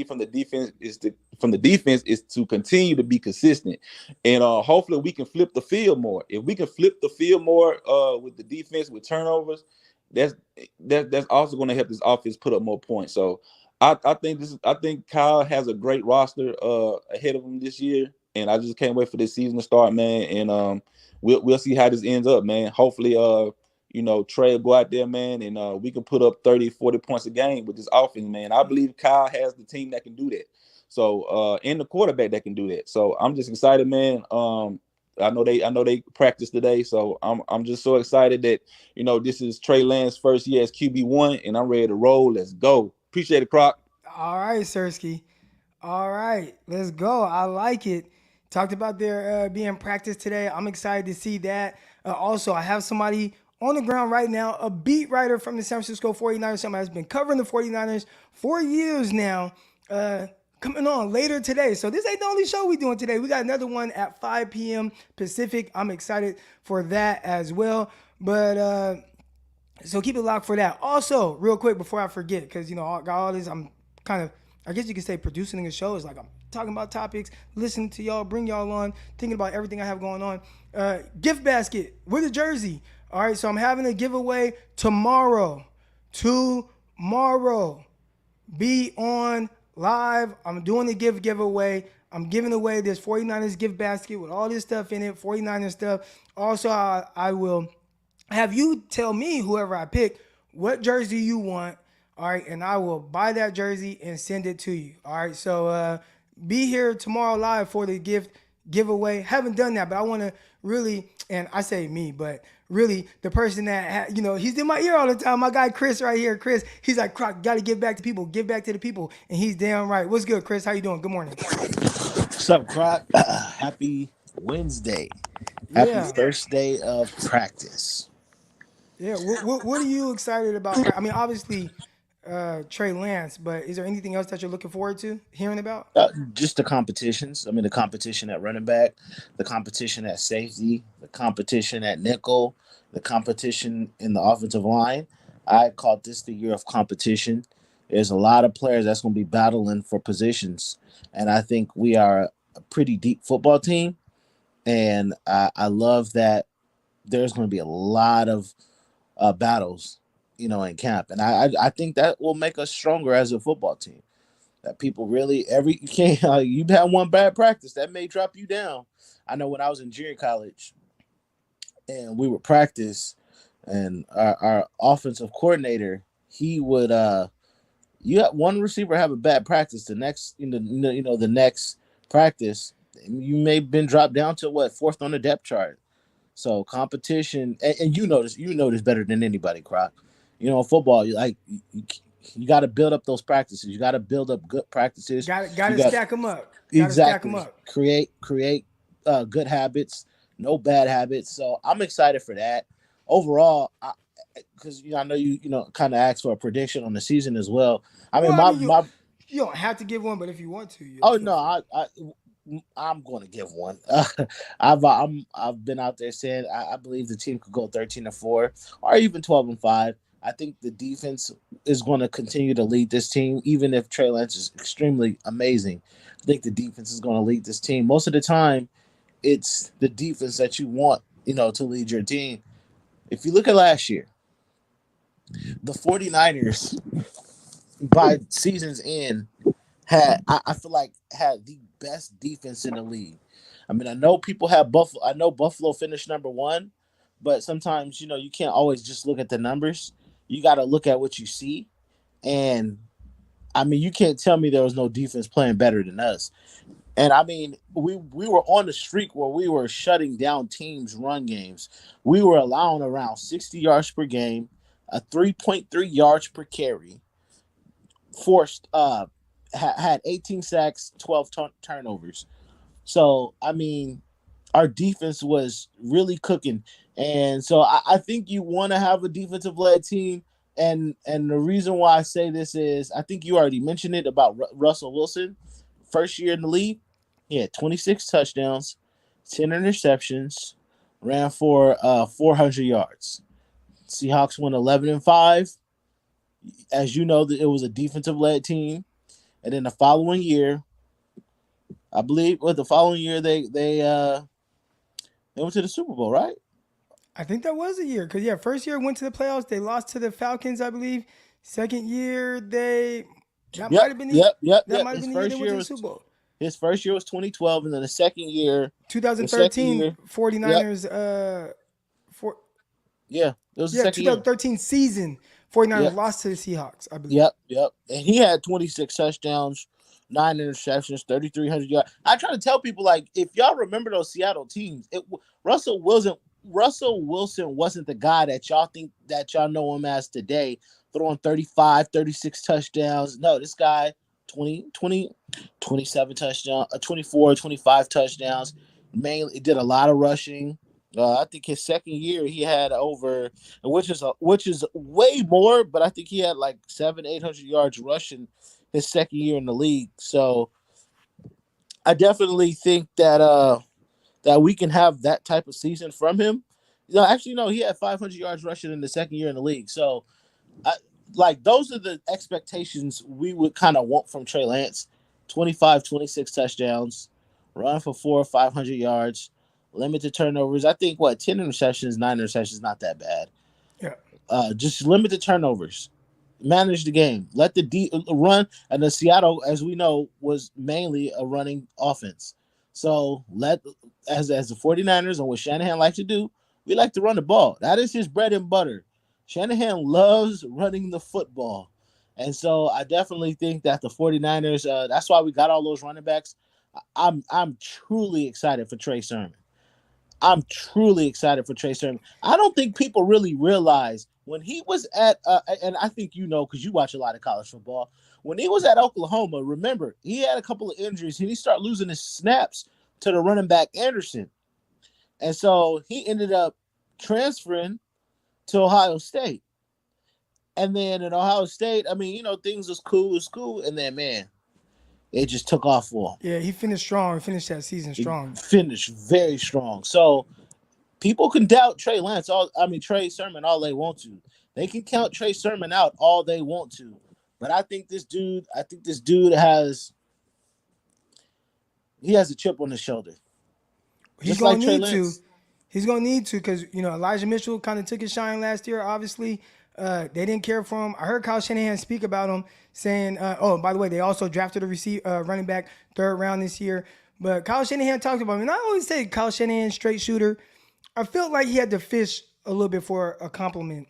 from the defense is to continue to be consistent. And hopefully we can flip the field more. If we can flip the field more with the defense with turnovers, that's also going to help this offense put up more points. So I think Kyle has a great roster ahead of him this year, and I just can't wait for this season to start, man. And we'll see how this ends up, man. Hopefully, Trey go out there, man, and we can put up 30, 40 points a game with this offense, man. I believe Kyle has the team that can do that. So and the quarterback that can do that. So I'm just excited, man. I know they practiced today, so I'm just so excited that this is Trey Lance's first year as QB1, and I'm ready to roll. Let's go. Appreciate it, Croc. All right, Sirski. All right, let's go. I like it. Talked about their being practice today. I'm excited to see that. Also, I have somebody on the ground right now, a beat writer from the San Francisco 49ers, somebody has been covering the 49ers for years now, coming on later today. So this ain't the only show we're doing today. We got another one at 5 p.m. Pacific. I'm excited for that as well. But so keep it locked for that. Also, real quick before I forget, because, I got all this, I'm kind of, I guess you could say producing a show is like I'm talking about topics, listening to y'all, bring y'all on, thinking about everything I have going on. Gift basket with a jersey. All right, so I'm having a giveaway tomorrow. Be on live. I'm doing a giveaway. I'm giving away this 49ers gift basket with all this stuff in it, 49ers stuff. Also, I will have you tell me, whoever I pick, what jersey you want. All right, and I will buy that jersey and send it to you. All right, so be here tomorrow live for the giveaway. Haven't done that, but I want to really, and I say me, but really the person that, he's in my ear all the time. My guy Chris right here. Chris, he's like, Croc, got to give back to people. Give back to the people. And he's damn right. What's good, Chris? How you doing? Good morning. What's up, Croc? Happy Wednesday. Happy first day of practice. Yeah, what are you excited about? I mean, obviously, Trey Lance, but is there anything else that you're looking forward to hearing about? Just the competitions. I mean, the competition at running back, the competition at safety, the competition at nickel, the competition in the offensive line. I called this the year of competition. There's a lot of players that's going to be battling for positions, and I think we are a pretty deep football team, and I love that there's going to be a lot of battles, in camp, and I think that will make us stronger as a football team. That people really you can't you've had one bad practice that may drop you down. I know when I was in junior college, and we would practice, and our offensive coordinator, he would you had one receiver have a bad practice, the next the next practice you may have been dropped down to fourth on the depth chart. So competition, and you know this better than anybody, Croc. Football, you got to build up those practices. You got to build up good practices. Got to stack them up. Exactly. Create good habits, no bad habits. So I'm excited for that. Overall, because I know you kind of asked for a prediction on the season as well. I mean, you don't have to give one, but if you want to. I'm going to give one. I've been out there saying I believe the team could go 13-4 or even 12-5. I think the defense is going to continue to lead this team, even if Trey Lance is extremely amazing. I think the defense is going to lead this team. Most of the time, it's the defense that you want, to lead your team. If you look at last year, the 49ers, by season's end, had the best defense in the league. I mean, I know people have Buffalo. I know Buffalo finished number one, but sometimes you can't always just look at the numbers. You got to look at what you see, and I mean, you can't tell me there was no defense playing better than us. And I mean, we were on the streak where we were shutting down teams' run games. We were allowing around 60 yards per game, a 3.3 yards per carry. Forced had 18 sacks, 12 turnovers. So I mean, our defense was really cooking, and so I think you want to have a defensive led team. And the reason why I say this is I think you already mentioned it about Russell Wilson, first year in the league. He had 26 touchdowns, 10 interceptions, ran for 400 yards. Seahawks won 11-5. As you know, it was a defensive-led team. And then the following year, I believe, they went to the Super Bowl, right? I think that was a year because first year went to the playoffs. They lost to the Falcons, I believe. Second year might have been the year they went to the Super Bowl. His first year was 2012, and then the second year, 2013, 49ers. Yeah, it was the Yeah, second year. 2013 season, 49ers Yep. lost to the Seahawks, I believe. Yep. And he had 26 touchdowns, 9 interceptions, 3,300 yards. I try to tell people, like, if y'all remember those Seattle teams, Russell Wilson wasn't the guy that y'all think that y'all know him as today, throwing 35, 36 touchdowns. No, this guy 27 touchdowns, 24, 25 touchdowns. Mainly did a lot of rushing. I think his second year he had over, which is way more, but I think he had like 700-800 yards rushing his second year in the league. So I definitely think that we can have that type of season from him. Actually, no, he had 500 yards rushing in the second year in the league. So those are the expectations we would kind of want from Trey Lance. 25, 26 touchdowns, run for 400 or 500 yards, limited turnovers. I think 10 interceptions, 9 interceptions, not that bad. Yeah. Just limited turnovers. Manage the game. Let the run. And the Seattle, as we know, was mainly a running offense. So as the 49ers and what Shanahan likes to do, we like to run the ball. That is his bread and butter. Shanahan loves running the football. And so I definitely think that the 49ers, that's why we got all those running backs. I'm truly excited for Trey Sermon. I don't think people really realize when he was at, and I think because you watch a lot of college football, when he was at Oklahoma, remember, he had a couple of injuries and he started losing his snaps to the running back Anderson. And so he ended up transferring to Ohio State. And then in Ohio State, things was cool. And then, man, it just took off for him. Yeah, he finished strong. Finished that season strong. Finished very strong. So people can doubt Trey Sermon all they want to. They can count Trey Sermon out all they want to. But I think this dude has a chip on his shoulder. He's going to need to. He's going to need to because, Elijah Mitchell kind of took his shine last year, obviously. They didn't care for him. I heard Kyle Shanahan speak about him saying, by the way, they also drafted a running back 3rd round this year. But Kyle Shanahan talked about him. And I always say Kyle Shanahan, straight shooter. I felt like he had to fish a little bit for a compliment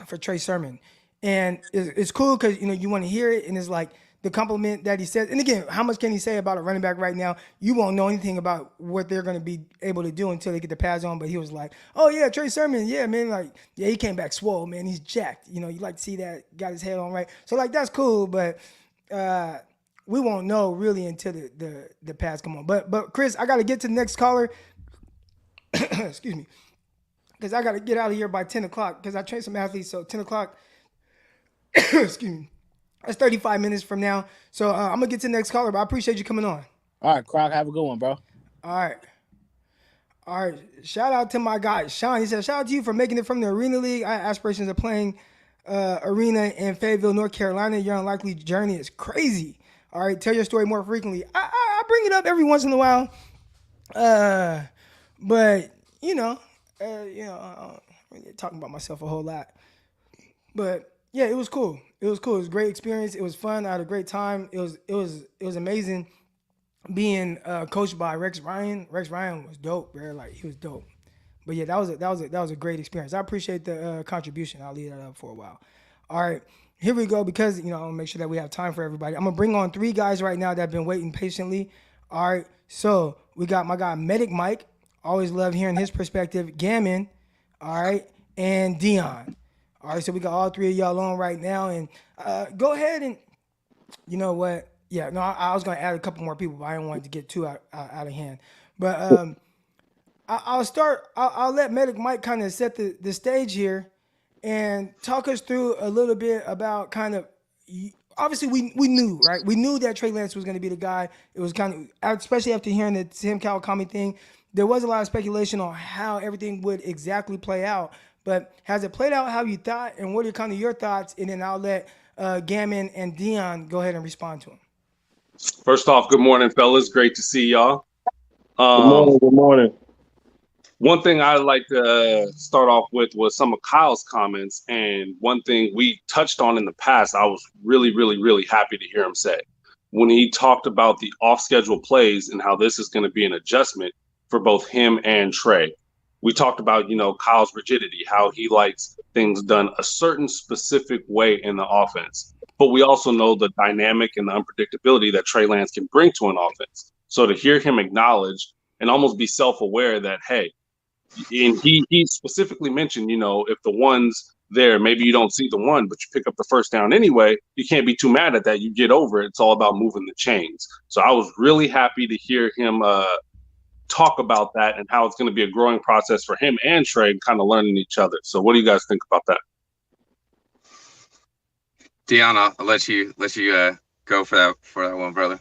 for Trey Sermon. And it's cool because, you want to hear it. And it's like the compliment that he said. And again, how much can he say about a running back right now? You won't know anything about what they're going to be able to do until they get the pads on. But he was like, oh, yeah, Trey Sermon. Yeah, man. He came back swole, man. He's jacked. You like to see that. Got his head on right. So, that's cool. But we won't know really until the pads come on. But Chris, I got to get to the next caller. Excuse me. Because I got to get out of here by 10 o'clock because I train some athletes. So 10 o'clock, excuse me, that's 35 minutes from now. So I'm going to get to the next caller, but I appreciate you coming on. All right, Croc, have a good one, bro. All right. Shout out to my guy, Sean. He said, shout out to you for making it from the Arena League. I have aspirations of playing Arena in Fayetteville, North Carolina. Your unlikely journey is crazy. All right, tell your story more frequently. I bring it up every once in a while. But, I'm really talking about myself a whole lot. But, yeah, it was cool. It was a great experience. It was fun. I had a great time. It was amazing being coached by Rex Ryan. Rex Ryan was dope, bro. He was dope. But, yeah, that was a great experience. I appreciate the contribution. I'll leave that up for a while. All right. Here we go because, I want to make sure that we have time for everybody. I'm going to bring on 3 guys right now that have been waiting patiently. All right. So, we got my guy, Medic Mike. Always love hearing his perspective. Gammon, all right, and Dion. All right, so we got all 3 of y'all on right now. And go ahead and, you know what? Yeah, no, I was going to add a couple more people, but I didn't want it to get too out of hand. But I'll let Medic Mike kind of set the stage here and talk us through a little bit about kind of, obviously we knew, right? We knew that Trey Lance was going to be the guy. It was kind of, especially after hearing the Tim Kawakami thing, there was a lot of speculation on how everything would exactly play out. But has it played out how you thought, and what are kind of your thoughts? And then I'll let Gammon and Dion go ahead and respond to him. First off, good morning, fellas. Great to see y'all. Good morning. One thing I'd like to start off with was some of Kyle's comments. And one thing we touched on in the past, I was really, really, really happy to hear him say. When he talked about the off-schedule plays and how this is going to be an adjustment for both him and Trey. We talked about, Kyle's rigidity, how he likes things done a certain specific way in the offense. But we also know the dynamic and the unpredictability that Trey Lance can bring to an offense. So to hear him acknowledge and almost be self-aware that, hey, and he specifically mentioned, if the one's there, maybe you don't see the one, but you pick up the first down anyway, you can't be too mad at that. You get over it. It's all about moving the chains. So I was really happy to hear him talk about that and how it's going to be a growing process for him and Trey kind of learning each other. So what do you guys think about that? Deanna, I'll let you go for that one, brother.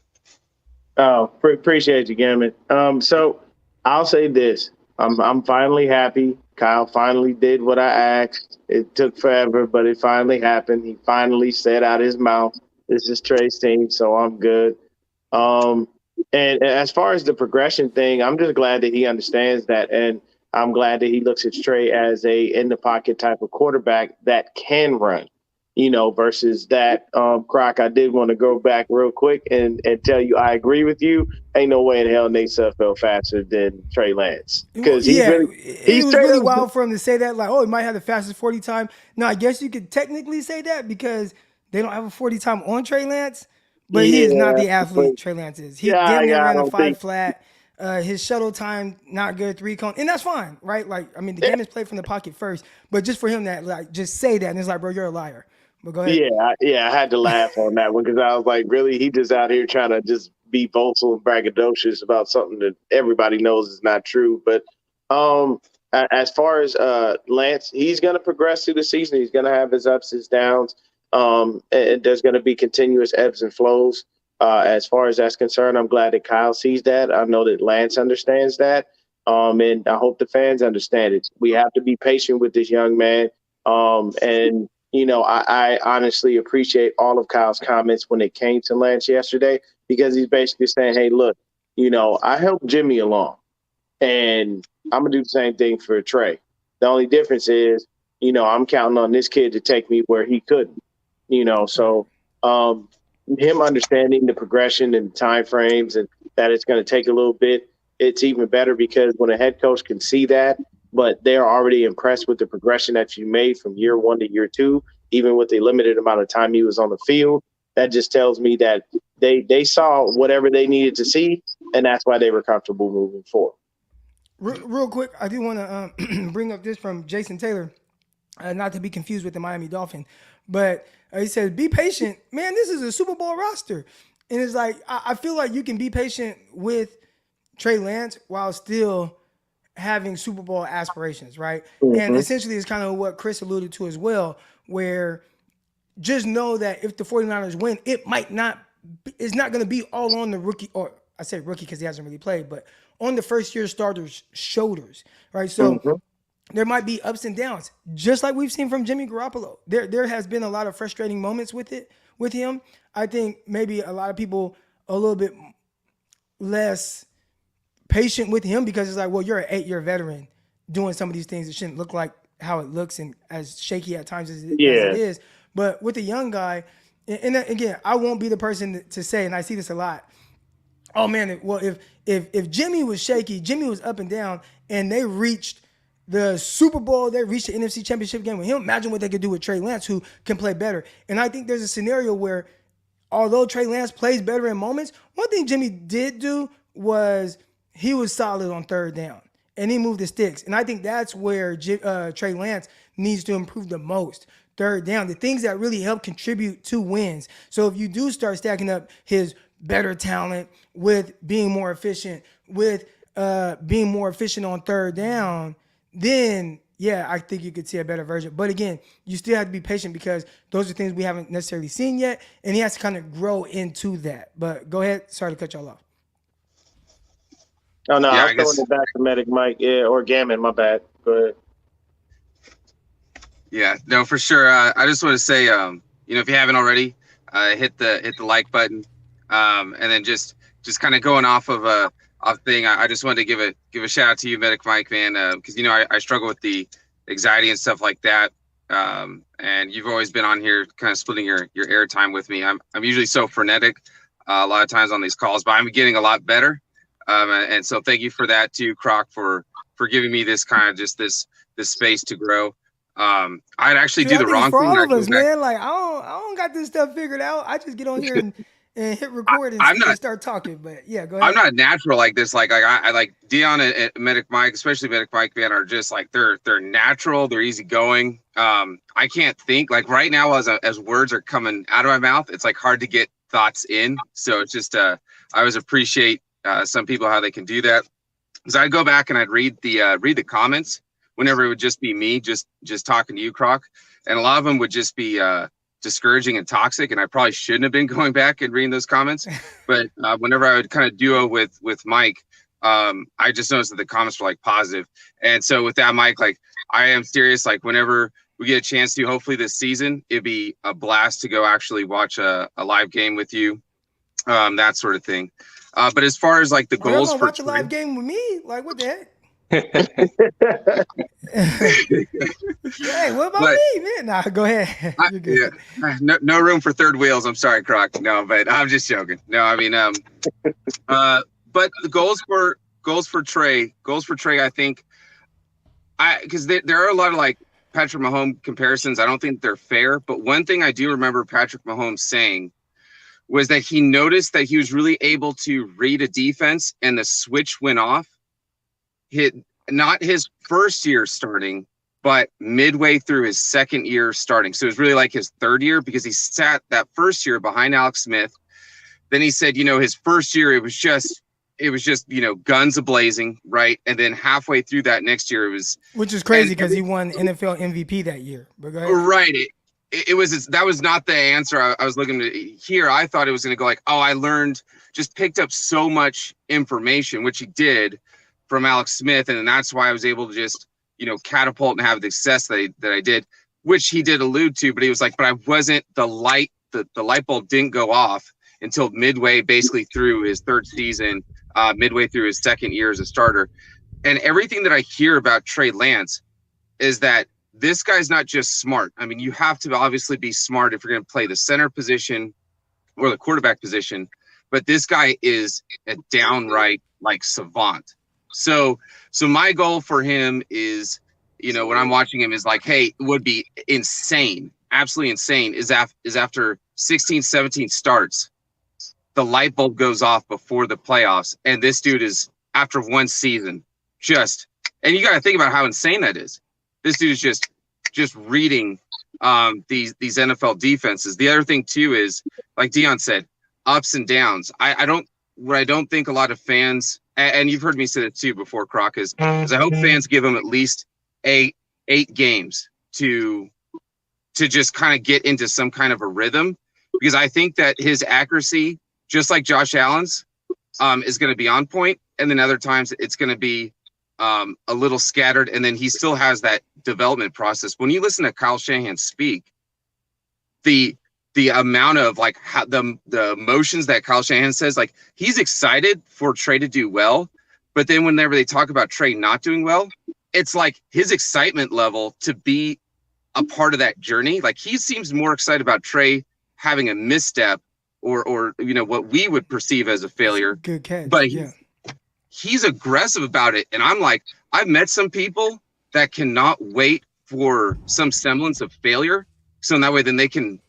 Oh, appreciate you, Gammon. So I'll say this. I'm finally happy. Kyle finally did what I asked. It took forever, but it finally happened. He finally said out his mouth, this is Trey's team, so I'm good. And as far as the progression thing, I'm just glad that he understands that. And I'm glad that he looks at Trey as a in-the-pocket type of quarterback that can run, versus that. Croc, I did want to go back real quick and tell you I agree with you. Ain't no way in hell Nate Sudfeld faster than Trey Lance. Because it was really wild for him to say that. Like, he might have the fastest 40 time. No, I guess you could technically say that because they don't have a 40 time on Trey Lance. But he is not the athlete Trey Lance is. He damn near ran a 5 flat. His shuttle time, not good, 3 cone. And that's fine, right? Like, I mean, the game is played from the pocket first. But just for him that, just say that. And it's like, bro, you're a liar. But go ahead. Yeah, I had to laugh on that one because I was like, really? He just out here trying to just be boastful and braggadocious about something that everybody knows is not true. But as far as Lance, he's going to progress through the season. He's going to have his ups, his downs. And there's going to be continuous ebbs and flows. As far as that's concerned, I'm glad that Kyle sees that. I know that Lance understands that. And I hope the fans understand it. We have to be patient with this young man. And I honestly appreciate all of Kyle's comments when it came to Lance yesterday, because he's basically saying, hey, look, I helped Jimmy along, and I'm going to do the same thing for Trey. The only difference is, I'm counting on this kid to take me where he couldn't. So him understanding the progression and time frames and that it's going to take a little bit, it's even better because when a head coach can see that, but they're already impressed with the progression that you made from year 1 to year 2, even with the limited amount of time he was on the field, that just tells me that they saw whatever they needed to see, and that's why they were comfortable moving forward. Real quick, I do want to bring up this from Jason Taylor, not to be confused with the Miami Dolphin, but he says, be patient. Man, this is a Super Bowl roster. And it's like, I feel like you can be patient with Trey Lance while still having Super Bowl aspirations, right? Mm-hmm. And essentially it's kind of what Chris alluded to as well, where just know that if the 49ers win, it's not going to be all on the rookie, or I say rookie because he hasn't really played, but on the first-year starter's shoulders, right? So there might be ups and downs, just like we've seen from Jimmy Garoppolo. There has been a lot of frustrating moments with him. I think maybe a lot of people a little bit less patient with him because it's like, well, you're an 8-year veteran doing some of these things. It shouldn't look like how it looks and as shaky at times as it is. But with a young guy, and again, I won't be the person to say, and I see this a lot, oh man, well, if Jimmy was shaky, Jimmy was up and down, and they reached the Super Bowl, they reached the NFC Championship game with him, imagine what they could do with Trey Lance, who can play better. And I think there's a scenario where, although Trey Lance plays better in moments, one thing Jimmy did do was he was solid on third down, and he moved the sticks. And I think that's where Trey Lance needs to improve the most. Third down, the things that really help contribute to wins. So if you do start stacking up his better talent with being more efficient, on third down, then yeah, I think you could see a better version. But again, you still have to be patient because those are things we haven't necessarily seen yet, and he has to kind of grow into that. But go ahead. Sorry to cut y'all off. Oh, no, I'm throwing it back to Medic Mike, or Gammon, my bad. Go ahead. Yeah, no, for sure. I just want to say, if you haven't already, hit the like button, and then just kind of going off of a thing. I just wanted to give a shout out to you, Medic Mike, man, because I struggle with the anxiety and stuff like that, and you've always been on here, kind of splitting your airtime with me. I'm usually so frenetic a lot of times on these calls, but I'm getting a lot better. And so thank you for that too, Croc, for giving me this kind of just this space to grow. I'd actually do I the think it's wrong for thing. all I'd of go us, back. man. Like I don't got this stuff figured out. I just get on here and hit record I'm not. and start talking. But yeah, go I'm ahead. not natural like this. Like I like Dion and Medic Mike, especially Medic Mike, man, are just like they're natural. They're easygoing. I can't think like right now as words are coming out of my mouth. It's like hard to get thoughts in. So it's just I always appreciate some people how they can do that. Because I'd go back and I'd read the comments whenever it would just be me just talking to you, Croc, and a lot of them would just be discouraging and toxic, and I probably shouldn't have been going back and reading those comments. But whenever I would kind of duo with Mike, I just noticed that the comments were like positive. And so with that, Mike, like I am serious. Like whenever we get a chance to, hopefully this season, it'd be a blast to go actually watch a live game with you, that sort of thing. But as far as like the Y'all goals gonna for watch a live game with me? Like what the heck? Hey, what about But- me, man? Nah, go ahead. You're good. No room for third wheels. I'm sorry, Croc. No, but I'm just joking. No, I mean, but the goals for Trey, I think, because there are a lot of like Patrick Mahomes comparisons. I don't think they're fair. But one thing I do remember Patrick Mahomes saying was that he noticed that he was really able to read a defense, and the switch went off. Not his first year starting, but midway through his second year starting. So it was really like his third year, because he sat that first year behind Alex Smith. Then he said, his first year, it was just, guns a-blazing, right? And then halfway through that next year, it was... Which is crazy because he won NFL MVP that year. But go ahead. Right. That was not the answer I was looking to hear. I thought it was going to go like, I picked up so much information, which he did from Alex Smith. And then that's why I was able to just, catapult and have the success that I did, which he did allude to, but he was like, but I wasn't the light bulb didn't go off until midway, basically through his third season, midway through his second year as a starter. And everything that I hear about Trey Lance is that this guy's not just smart. I mean, you have to obviously be smart if you're going to play the center position or the quarterback position, but this guy is a downright like savant. So my goal for him is, when I'm watching him is like, hey, it would be insane, absolutely insane, is after 16, 17 starts, the light bulb goes off before the playoffs. And this dude is, after one season, and you got to think about how insane that is. This dude is just reading these NFL defenses. The other thing too is, like Dion said, ups and downs. I don't think a lot of fans, and you've heard me say that too before, Croc, is I hope fans give him at least eight games to just kind of get into some kind of a rhythm, because I think that his accuracy, just like Josh Allen's, is going to be on point, and then other times it's going to be a little scattered, and then he still has that development process. When you listen to Kyle Shanahan speak, the amount of like how the emotions that Kyle Shanahan says, like he's excited for Trey to do well, but then whenever they talk about Trey not doing well, it's like his excitement level to be a part of that journey. Like he seems more excited about Trey having a misstep or what we would perceive as a failure. Good catch. But he's aggressive about it. And I'm like, I've met some people that cannot wait for some semblance of failure. So in that way, then they can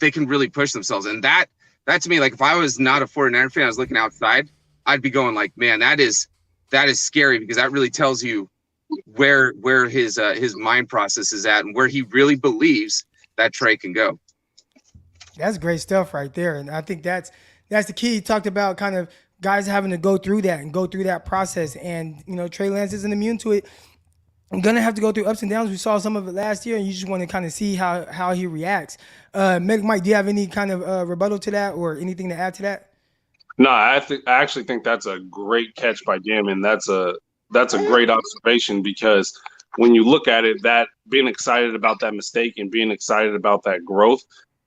really push themselves. And that to me, like if I was not a 49er fan, I was looking outside, I'd be going like, man, that is scary, because that really tells you where his mind process is at and where he really believes that Trey can go. That's great stuff right there. And I think that's the key. He talked about kind of guys having to go through that process. And, Trey Lance isn't immune to it. I'm going to have to go through ups and downs. We saw some of it last year, and you just want to kind of see how he reacts. Mike, do you have any kind of rebuttal to that or anything to add to that? No, I actually think that's a great catch by Jim, and that's a great observation, because when you look at it, that being excited about that mistake and being excited about that growth,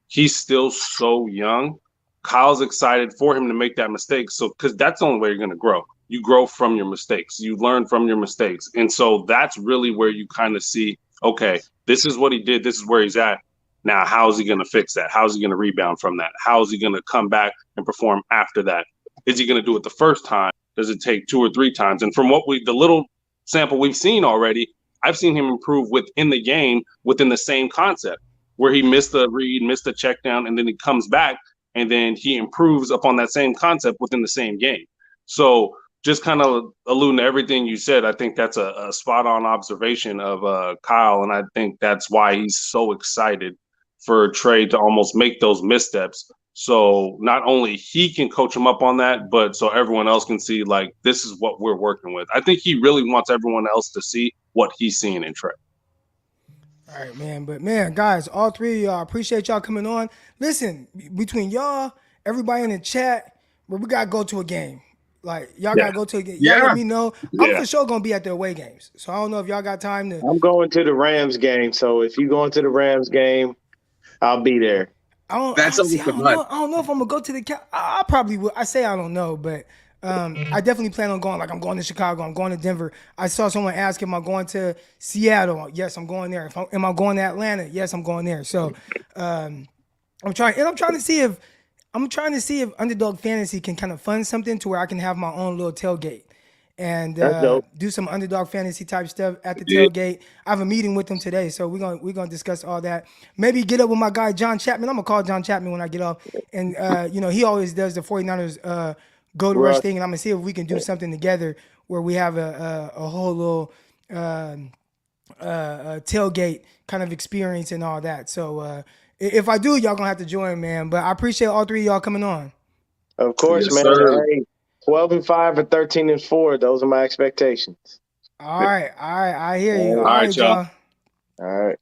he's still so young. Kyle's excited for him to make that mistake. So, because that's the only way you're going to grow. You grow from your mistakes. You learn from your mistakes. And so that's really where you kind of see, okay, this is what he did. This is where he's at. Now, how is he going to fix that? How is he going to rebound from that? How is he going to come back and perform after that? Is he going to do it the first time Does it take 2 or 3 times? And from the little sample we've seen already, I've seen him improve within the game, within the same concept, where he missed the read, missed the check down, and then he comes back and then he improves upon that same concept within the same game. So just kind of alluding to everything you said, I think that's a spot on observation of Kyle. And I think that's why he's so excited for Trey to almost make those missteps. So not only he can coach him up on that, but so everyone else can see, like, this is what we're working with. I think he really wants everyone else to see what he's seeing in Trey. All right, man. But, man, guys, all three of y'all, appreciate y'all coming on. Listen, between y'all, everybody in the chat, we got to go to a game. Like, y'all got to go to a game. Y'all let me know. I'm for sure going to be at the away games. So I don't know if y'all got time to. I'm going to the Rams game. So if you going to the Rams game, I'll be there. I don't know if I'm gonna go to the. I probably will. I say I don't know, but I definitely plan on going. Like, I'm going to Chicago. I'm going to Denver. I saw someone ask, "Am I going to Seattle?" Yes, I'm going there. Am I going to Atlanta? Yes, I'm going there. So I'm trying to see if Underdog Fantasy can kind of fund something to where I can have my own little tailgate and do some Underdog Fantasy type stuff at the tailgate. I have a meeting with them today, so we're gonna discuss all that. Maybe get up with my guy John Chapman. I'm gonna call John Chapman when I get off, and he always does the 49ers go to rush thing, and I'm gonna see if we can do something together where we have a whole little tailgate kind of experience and all that. So if I do, y'all gonna have to join, man. But I appreciate all three of y'all coming on. Of course, Yes, man. sir. Hey, 12-5 and 13-4. Those are my expectations. All right. I hear you. All right, y'all. All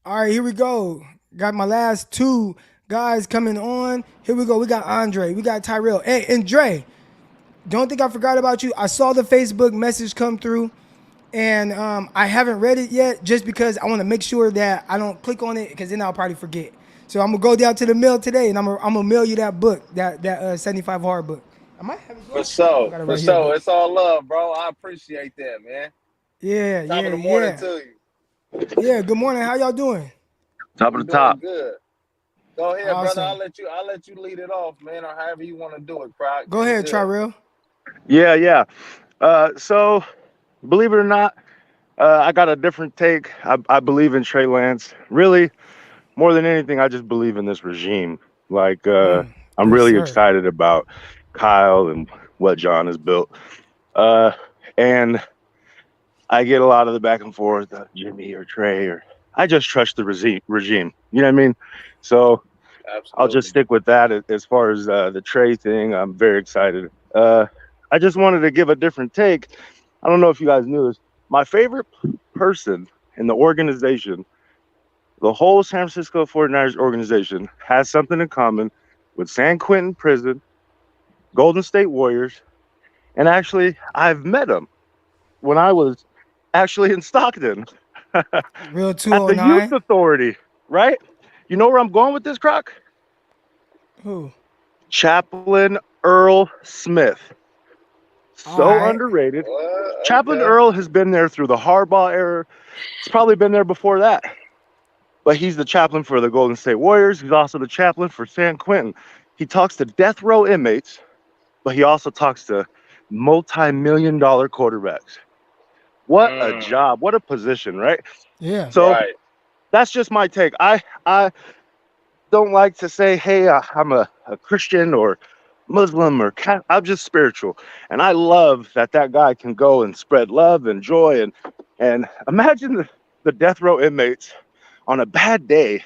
right, here we go. Got my last two guys coming on. Here we go. We got Andre. We got Tyrell. Hey, and Dre, don't think I forgot about you. I saw the Facebook message come through, and I haven't read it yet just because I want to make sure that I don't click on it because then I'll probably forget. So I'm going to go down to the mail today, and I'm gonna mail you that book, that 75 hard book. I might have it. For sure. It's all love, bro. I appreciate that, man. Yeah, Top of the morning to you. Yeah, good morning. How y'all doing? Top of the top. Good. Go ahead, Awesome. brother. I'll let you lead it off, man, or however you want to do it, Croc. Go ahead, Tyrell. Yeah. So, believe it or not, I got a different take. I believe in Trey Lance. Really, more than anything, I just believe in this regime. Like, I'm really excited about Kyle and what John has built. And I get a lot of the back and forth, Jimmy or Trey, or I just trust the regime. You know what I mean? So absolutely. I'll just stick with that. As far as the Trey thing, I'm very excited. I just wanted to give a different take. I don't know if you guys knew this. My favorite person in the organization, the whole San Francisco 49ers organization, has something in common with San Quentin Prison, Golden State Warriors, and actually, I've met him when I was actually in Stockton. Real 209? At the Youth Authority, right? You know where I'm going with this, Croc? Who? Chaplain Earl Smith. So underrated. Chaplain Earl has been there through the Harbaugh era. He's probably been there before that. But he's the chaplain for the Golden State Warriors. He's also the chaplain for San Quentin. He talks to death row inmates, but he also talks to multi-million-dollar quarterbacks. What a job. What a position, right? Yeah. So that's just my take. I don't like to say, hey, I'm a Christian or Muslim or Catholic. I'm just spiritual. And I love that guy can go and spread love and joy. And imagine the death row inmates on a bad day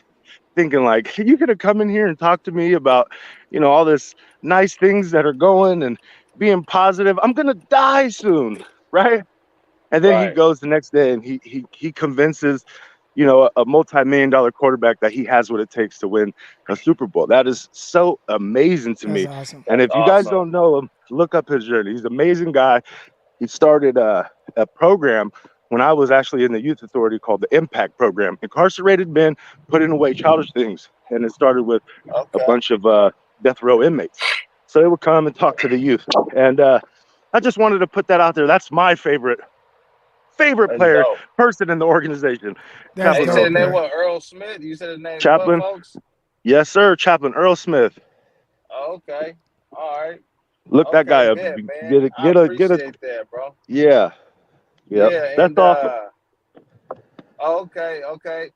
thinking like, you gonna come in here and talk to me about, all this nice things that are going and being positive. I'm gonna die soon, right? And then he goes the next day and he convinces, a multi-million-dollar quarterback that he has what it takes to win a Super Bowl. That is so amazing to me. Awesome. And if you guys don't know him, look up his journey. He's an amazing guy. He started a program when I was actually in the Youth Authority called the Impact Program. Incarcerated men putting away childish things. And it started with a bunch of death row inmates. So they would come and talk to the youth. And I just wanted to put that out there. That's my favorite person in the organization. You said his name what? Earl Smith? You said his name Chaplain. What, folks? Yes, sir. Chaplain Earl Smith. Okay. All right. Look that Okay, guy up. bet, man. Get a I appreciate that, bro. yeah. Yep. Yeah, That's and awesome. okay, okay.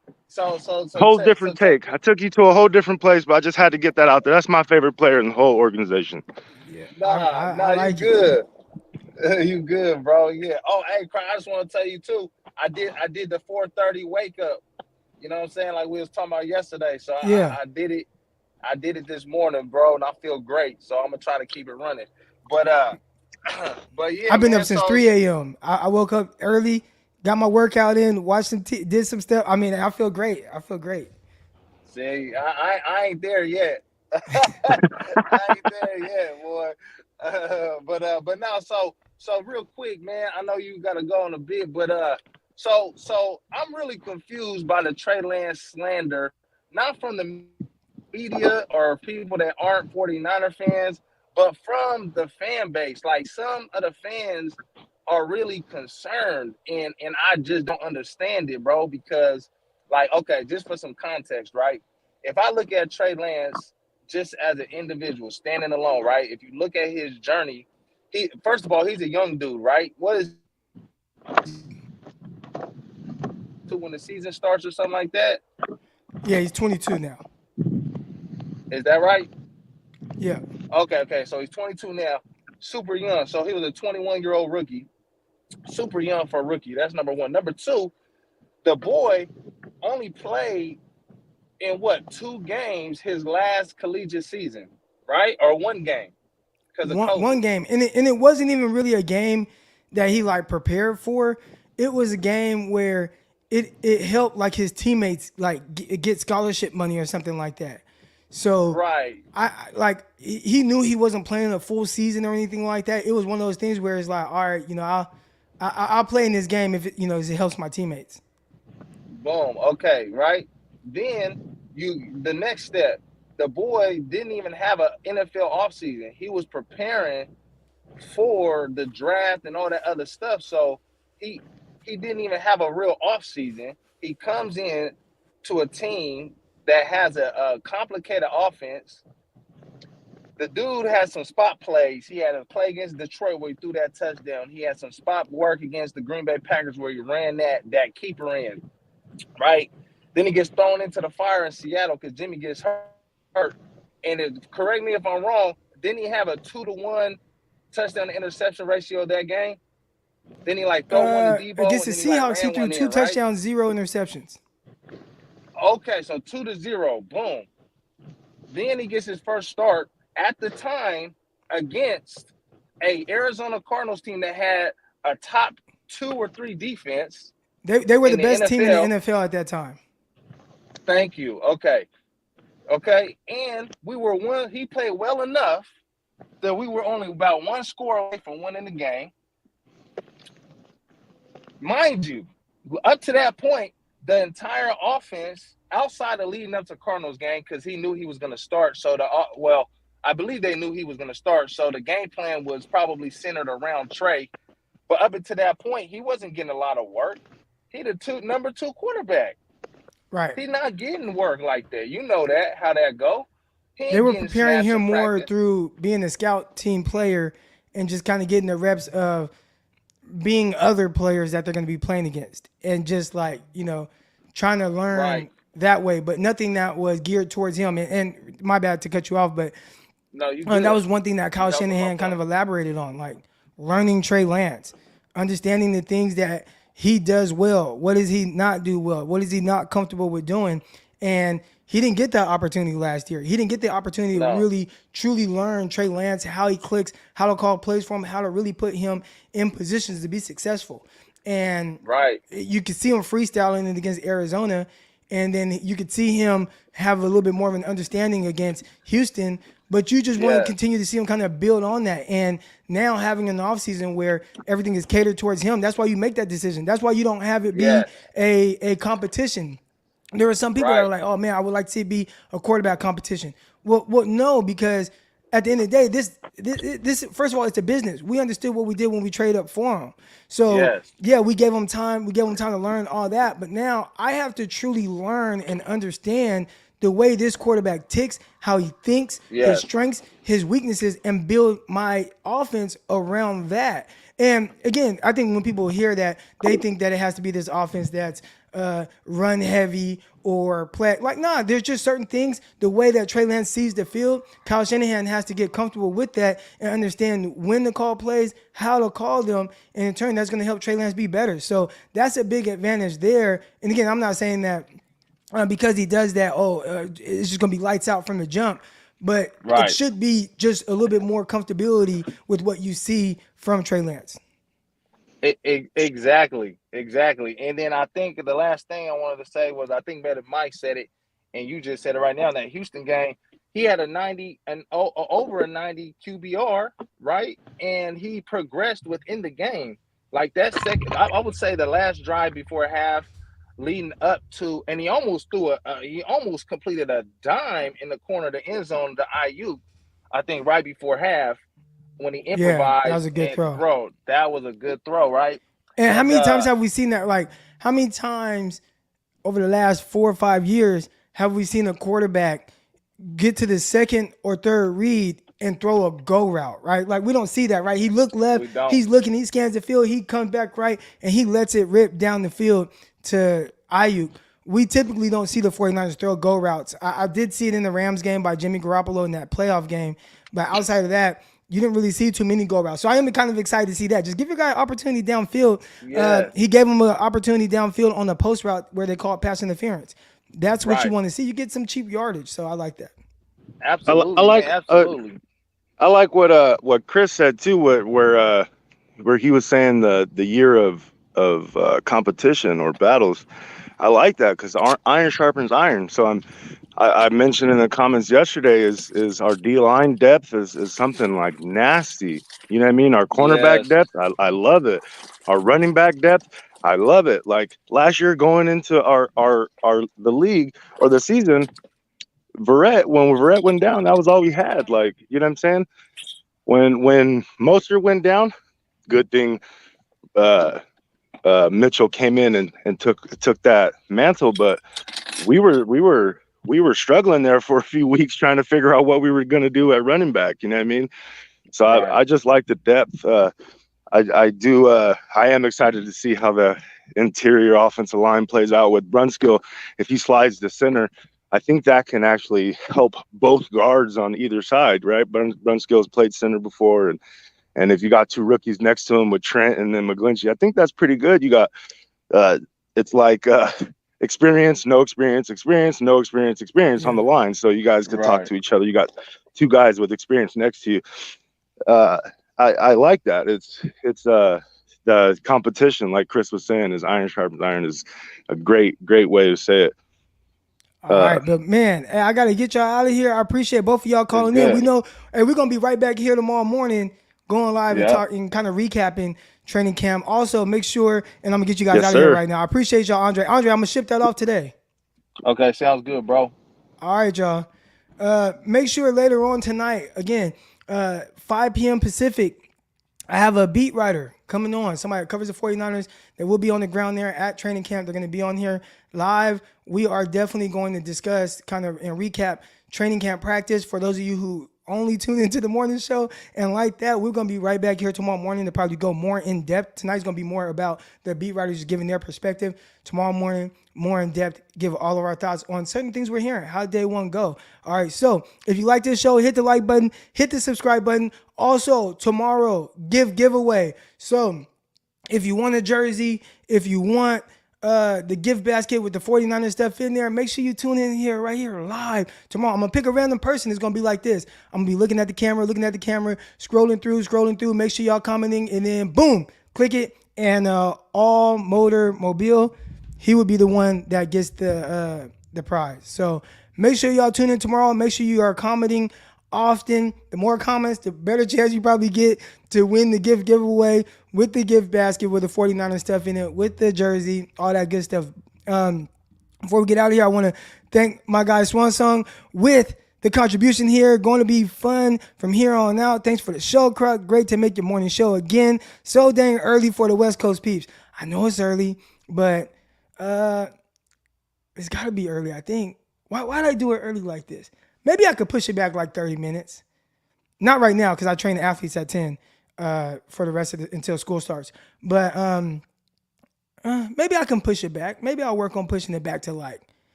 Whole different take. I took you to a whole different place, but I just had to get that out there. That's my favorite player in the whole organization. Yeah, I Nah, you like it. good. You good, bro. Yeah. Oh, hey, Craig, I just want to tell you too. I did the 4:30 wake up. You know what I'm saying? Like we was talking about yesterday. So Yeah, I did it. I did it this morning, bro, and I feel great. So I'm gonna try to keep it running. But but yeah, I've been up man. since So 3 a.m. I woke up early, got my workout in, watched did some stuff. I mean, I feel great. I feel great. see, I ain't there yet. I ain't there yet, boy. But now, so real quick, man. I know you gotta go in a bit, but so I'm really confused by the Trey Lance slander, not from the media or people that aren't 49er fans, but from the fan base. Like some of the fans are really concerned, and I just don't understand it, bro. Because, like, okay, just for some context, right? If I look at Trey Lance just as an individual, standing alone, right? If you look at his journey, he first of all, he's a young dude, right? What is to when the season starts or something like that? Yeah, he's 22 now. Is that right? Yeah, Okay. So he's 22 now, super young. So he was a 21-year-old rookie, super young for a rookie. That's number one. Number two, the boy only played in what 2 games his last collegiate season, right? Or 1 game because of one COVID. game, and it wasn't even really a game that he like prepared for. It was a game where it helped like his teammates like get scholarship money or something like that. So Right. like he knew he wasn't playing a full season or anything like that. It was one of those things where it's like, all right, I'll play in this game if it helps my teammates. Boom. Okay. Right. Then the next step. The boy didn't even have an NFL offseason. He was preparing for the draft and all that other stuff. So he he didn't even have a real offseason. He comes in to a team that has a complicated offense. The dude had some spot plays. He had a play against Detroit where he threw that touchdown. He had some spot work against the Green Bay Packers where he ran that keeper in, right? Then he gets thrown into the fire in Seattle because Jimmy gets hurt. And correct me if I'm wrong, didn't he have a 2-to-1 touchdown to interception ratio that game? Then he like throw one to Deebo Against and the then he like Seahawks, he ran threw one 2 in, right? touchdowns, 0 interceptions. Okay, so 2-0, boom. Then he gets his first start at the time against a Arizona Cardinals team that had a top 2 or 3 defense They were the in the best team in the NFL. NFL at that time. Thank you. Okay. And we were one. He played well enough that we were only about 1 score away from winning the game. Mind you, up to that point, the entire offense, outside of leading up to Cardinals game, because he knew he was going to start. So I believe they knew he was going to start. So the game plan was probably centered around Trey. But up until that point, he wasn't getting a lot of work. He the number 2 quarterback. Right. He's not getting work like that. You know that, how that go. He They ain't were getting preparing snaps him in more practice. through being a scout team player and just kind of getting the reps of being other players that they're going to be playing against and just like, trying to learn Right. that way, but nothing that was geared towards him. And my bad to cut you off, but No, you good. that was one thing that You Kyle helping my Shanahan kind of point. elaborated on, like learning Trey Lance, understanding the things that he does well. What does he not do well? What is he not comfortable with doing? And he didn't get that opportunity last year. He didn't get the opportunity to No. really, truly learn Trey Lance, how he clicks, how to call plays for him, how to really put him in positions to be successful. And Right. you could see him freestyling it against Arizona, and then you could see him have a little bit more of an understanding against Houston, but you just want to Yes. continue to see him kind of build on that. And now having an offseason where everything is catered towards him, that's why you make that decision. That's why you don't have it be Yes. a competition. There are some people that are Right. like, oh man, I would like to see it be a quarterback competition. Well, no, because at the end of the day, this first of all, it's a business. We understood what we did when we traded up for him. So Yes. yeah, we gave him time. We gave him time to learn all that. But now I have to truly learn and understand the way this quarterback ticks, how he thinks, his Yes. strengths, his weaknesses, and build my offense around that. And again, I think when people hear that, they think that it has to be this offense that's run heavy or play. Like, nah, there's just certain things. The way that Trey Lance sees the field, Kyle Shanahan has to get comfortable with that and understand when to call plays, how to call them, and in turn, that's going to help Trey Lance be better. So that's a big advantage there. And again, I'm not saying that because he does that, it's just going to be lights out from the jump. But it Right. should be just a little bit more comfortability with what you see from Trey Lance. Exactly. And then I think the last thing I wanted to say was I think better Mike said it, and you just said it right now. In that Houston game, he had a 90 and over a 90 QBR, right? And he progressed within the game. Like that second, I would say the last drive before half, leading up to, and he almost he almost completed a dime in the corner of the end zone to IU, I think right before half, when he Yeah, that improvised was a good and throw. that was a good throw, right? And how And many times have we seen that? Like, how many times over the last 4 or 5 years have we seen a quarterback get to the second or third read and throw a go route, right? Like, we don't see that, right? He looked left, we don't. he's looking, he scans the field, he comes back right, and he lets it rip down the field to Ayuk. We typically don't see the 49ers throw go routes. I did see it in the Rams game by Jimmy Garoppolo in that playoff game, but outside of that, you didn't really see too many go routes. So I am kind of excited to see that. Just give your guy an opportunity downfield. Yes. He gave him an opportunity downfield on the post route where they call it pass interference. That's what you Right. want to see. You get some cheap yardage, so I like that. Absolutely, like man, absolutely. I like what Chris said too, where he was saying the year of competition or battles. I like that because iron sharpens iron. So I mentioned in the comments yesterday is our D line depth is something like nasty. You know what I mean? Our cornerback Yes. depth, I love it. Our running back depth, I love it. Like last year going into the league or the season, when Verrett went down, that was all we had. Like, you know what I'm saying? When Mostert went down, good thing Mitchell came in and took that mantle, but we were struggling there for a few weeks trying to figure out what we were going to do at running back. You know what I mean? So Right. I just like the depth. I am excited to see how the interior offensive line plays out with Brunskill. If he slides to center, I think that can actually help both guards on either side, right? Brunskill's played center before, and if you got two rookies next to him with Trent and then McGlinchey, I think that's pretty good. You got it's like experience, no experience, experience, no experience, experience on the line. So you guys could talk Right. to each other. You got two guys with experience next to you. I like that. It's the competition, like Chris was saying, is iron sharpens iron is a great way to say it. All right, but man, hey, I got to get y'all out of here. I appreciate both of y'all calling in. good. We know, hey, we're going to be right back here tomorrow morning going live and Yep. talking, kind of recapping training camp. Also, make sure, and I'm going to get you guys Yes, out of here sir. right now. I appreciate y'all, Andre. Andre, I'm going to ship that off today. Okay, sounds good, bro. All right, y'all. Make sure later on tonight, again, 5 p.m. Pacific, I have a beat writer coming on. Somebody that covers the 49ers that will be on the ground there at training camp. They're going to be on here live. We are definitely going to discuss kind of and recap training camp practice. For those of you who only tune into the morning show and like that, we're going to be right back here tomorrow morning to probably go more in depth. Tonight's going to be more about the beat writers just giving their perspective. Tomorrow morning, more in depth, give all of our thoughts on certain things we're hearing. How did day one go? All right, so if you like this show, hit the like button, hit the subscribe button. Also, tomorrow, giveaway. So if you want a jersey, if you want the gift basket with the 49ers stuff in there, make sure you tune in here, right here, live tomorrow. I'm going to pick a random person. It's going to be like this. I'm going to be looking at the camera, scrolling through. Make sure y'all commenting, and then boom, click it. And all motor mobile, he would be the one that gets the prize. So make sure y'all tune in tomorrow. Make sure you are commenting often. The more comments, the better chance you probably get to win the giveaway with the gift basket with the 49ers stuff in it, with the jersey, all that good stuff. Before we get out of here, I want to thank my guy Swan Song with the contribution here. Going to be fun from here on out. Thanks for the show, Croc. Great to make your morning show again. So dang early for the West Coast peeps. I know it's early, but it's got to be early, I think. Why'd I do it early like this? Maybe I could push it back like 30 minutes. Not right now because I train the athletes at 10 for the rest of until school starts. But maybe I can push it back. Maybe I'll work on pushing it back to like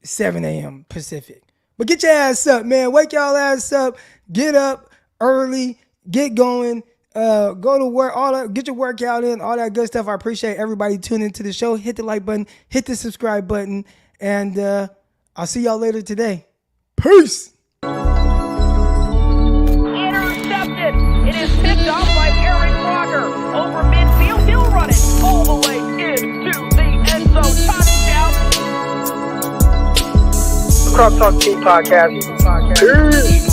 7 a.m. Pacific. But get your ass up, man. Wake y'all ass up. Get up early. Get going. Go to work. All that. Get your workout in. All that good stuff. I appreciate everybody tuning into the show. Hit the like button. Hit the subscribe button. And I'll see y'all later today. Peace. Intercepted. It is picked off by Aaron Crocker. Over midfield. He'll run it all the way into the end zone. Touchdown. Croc Talk Team Podcast. Peace.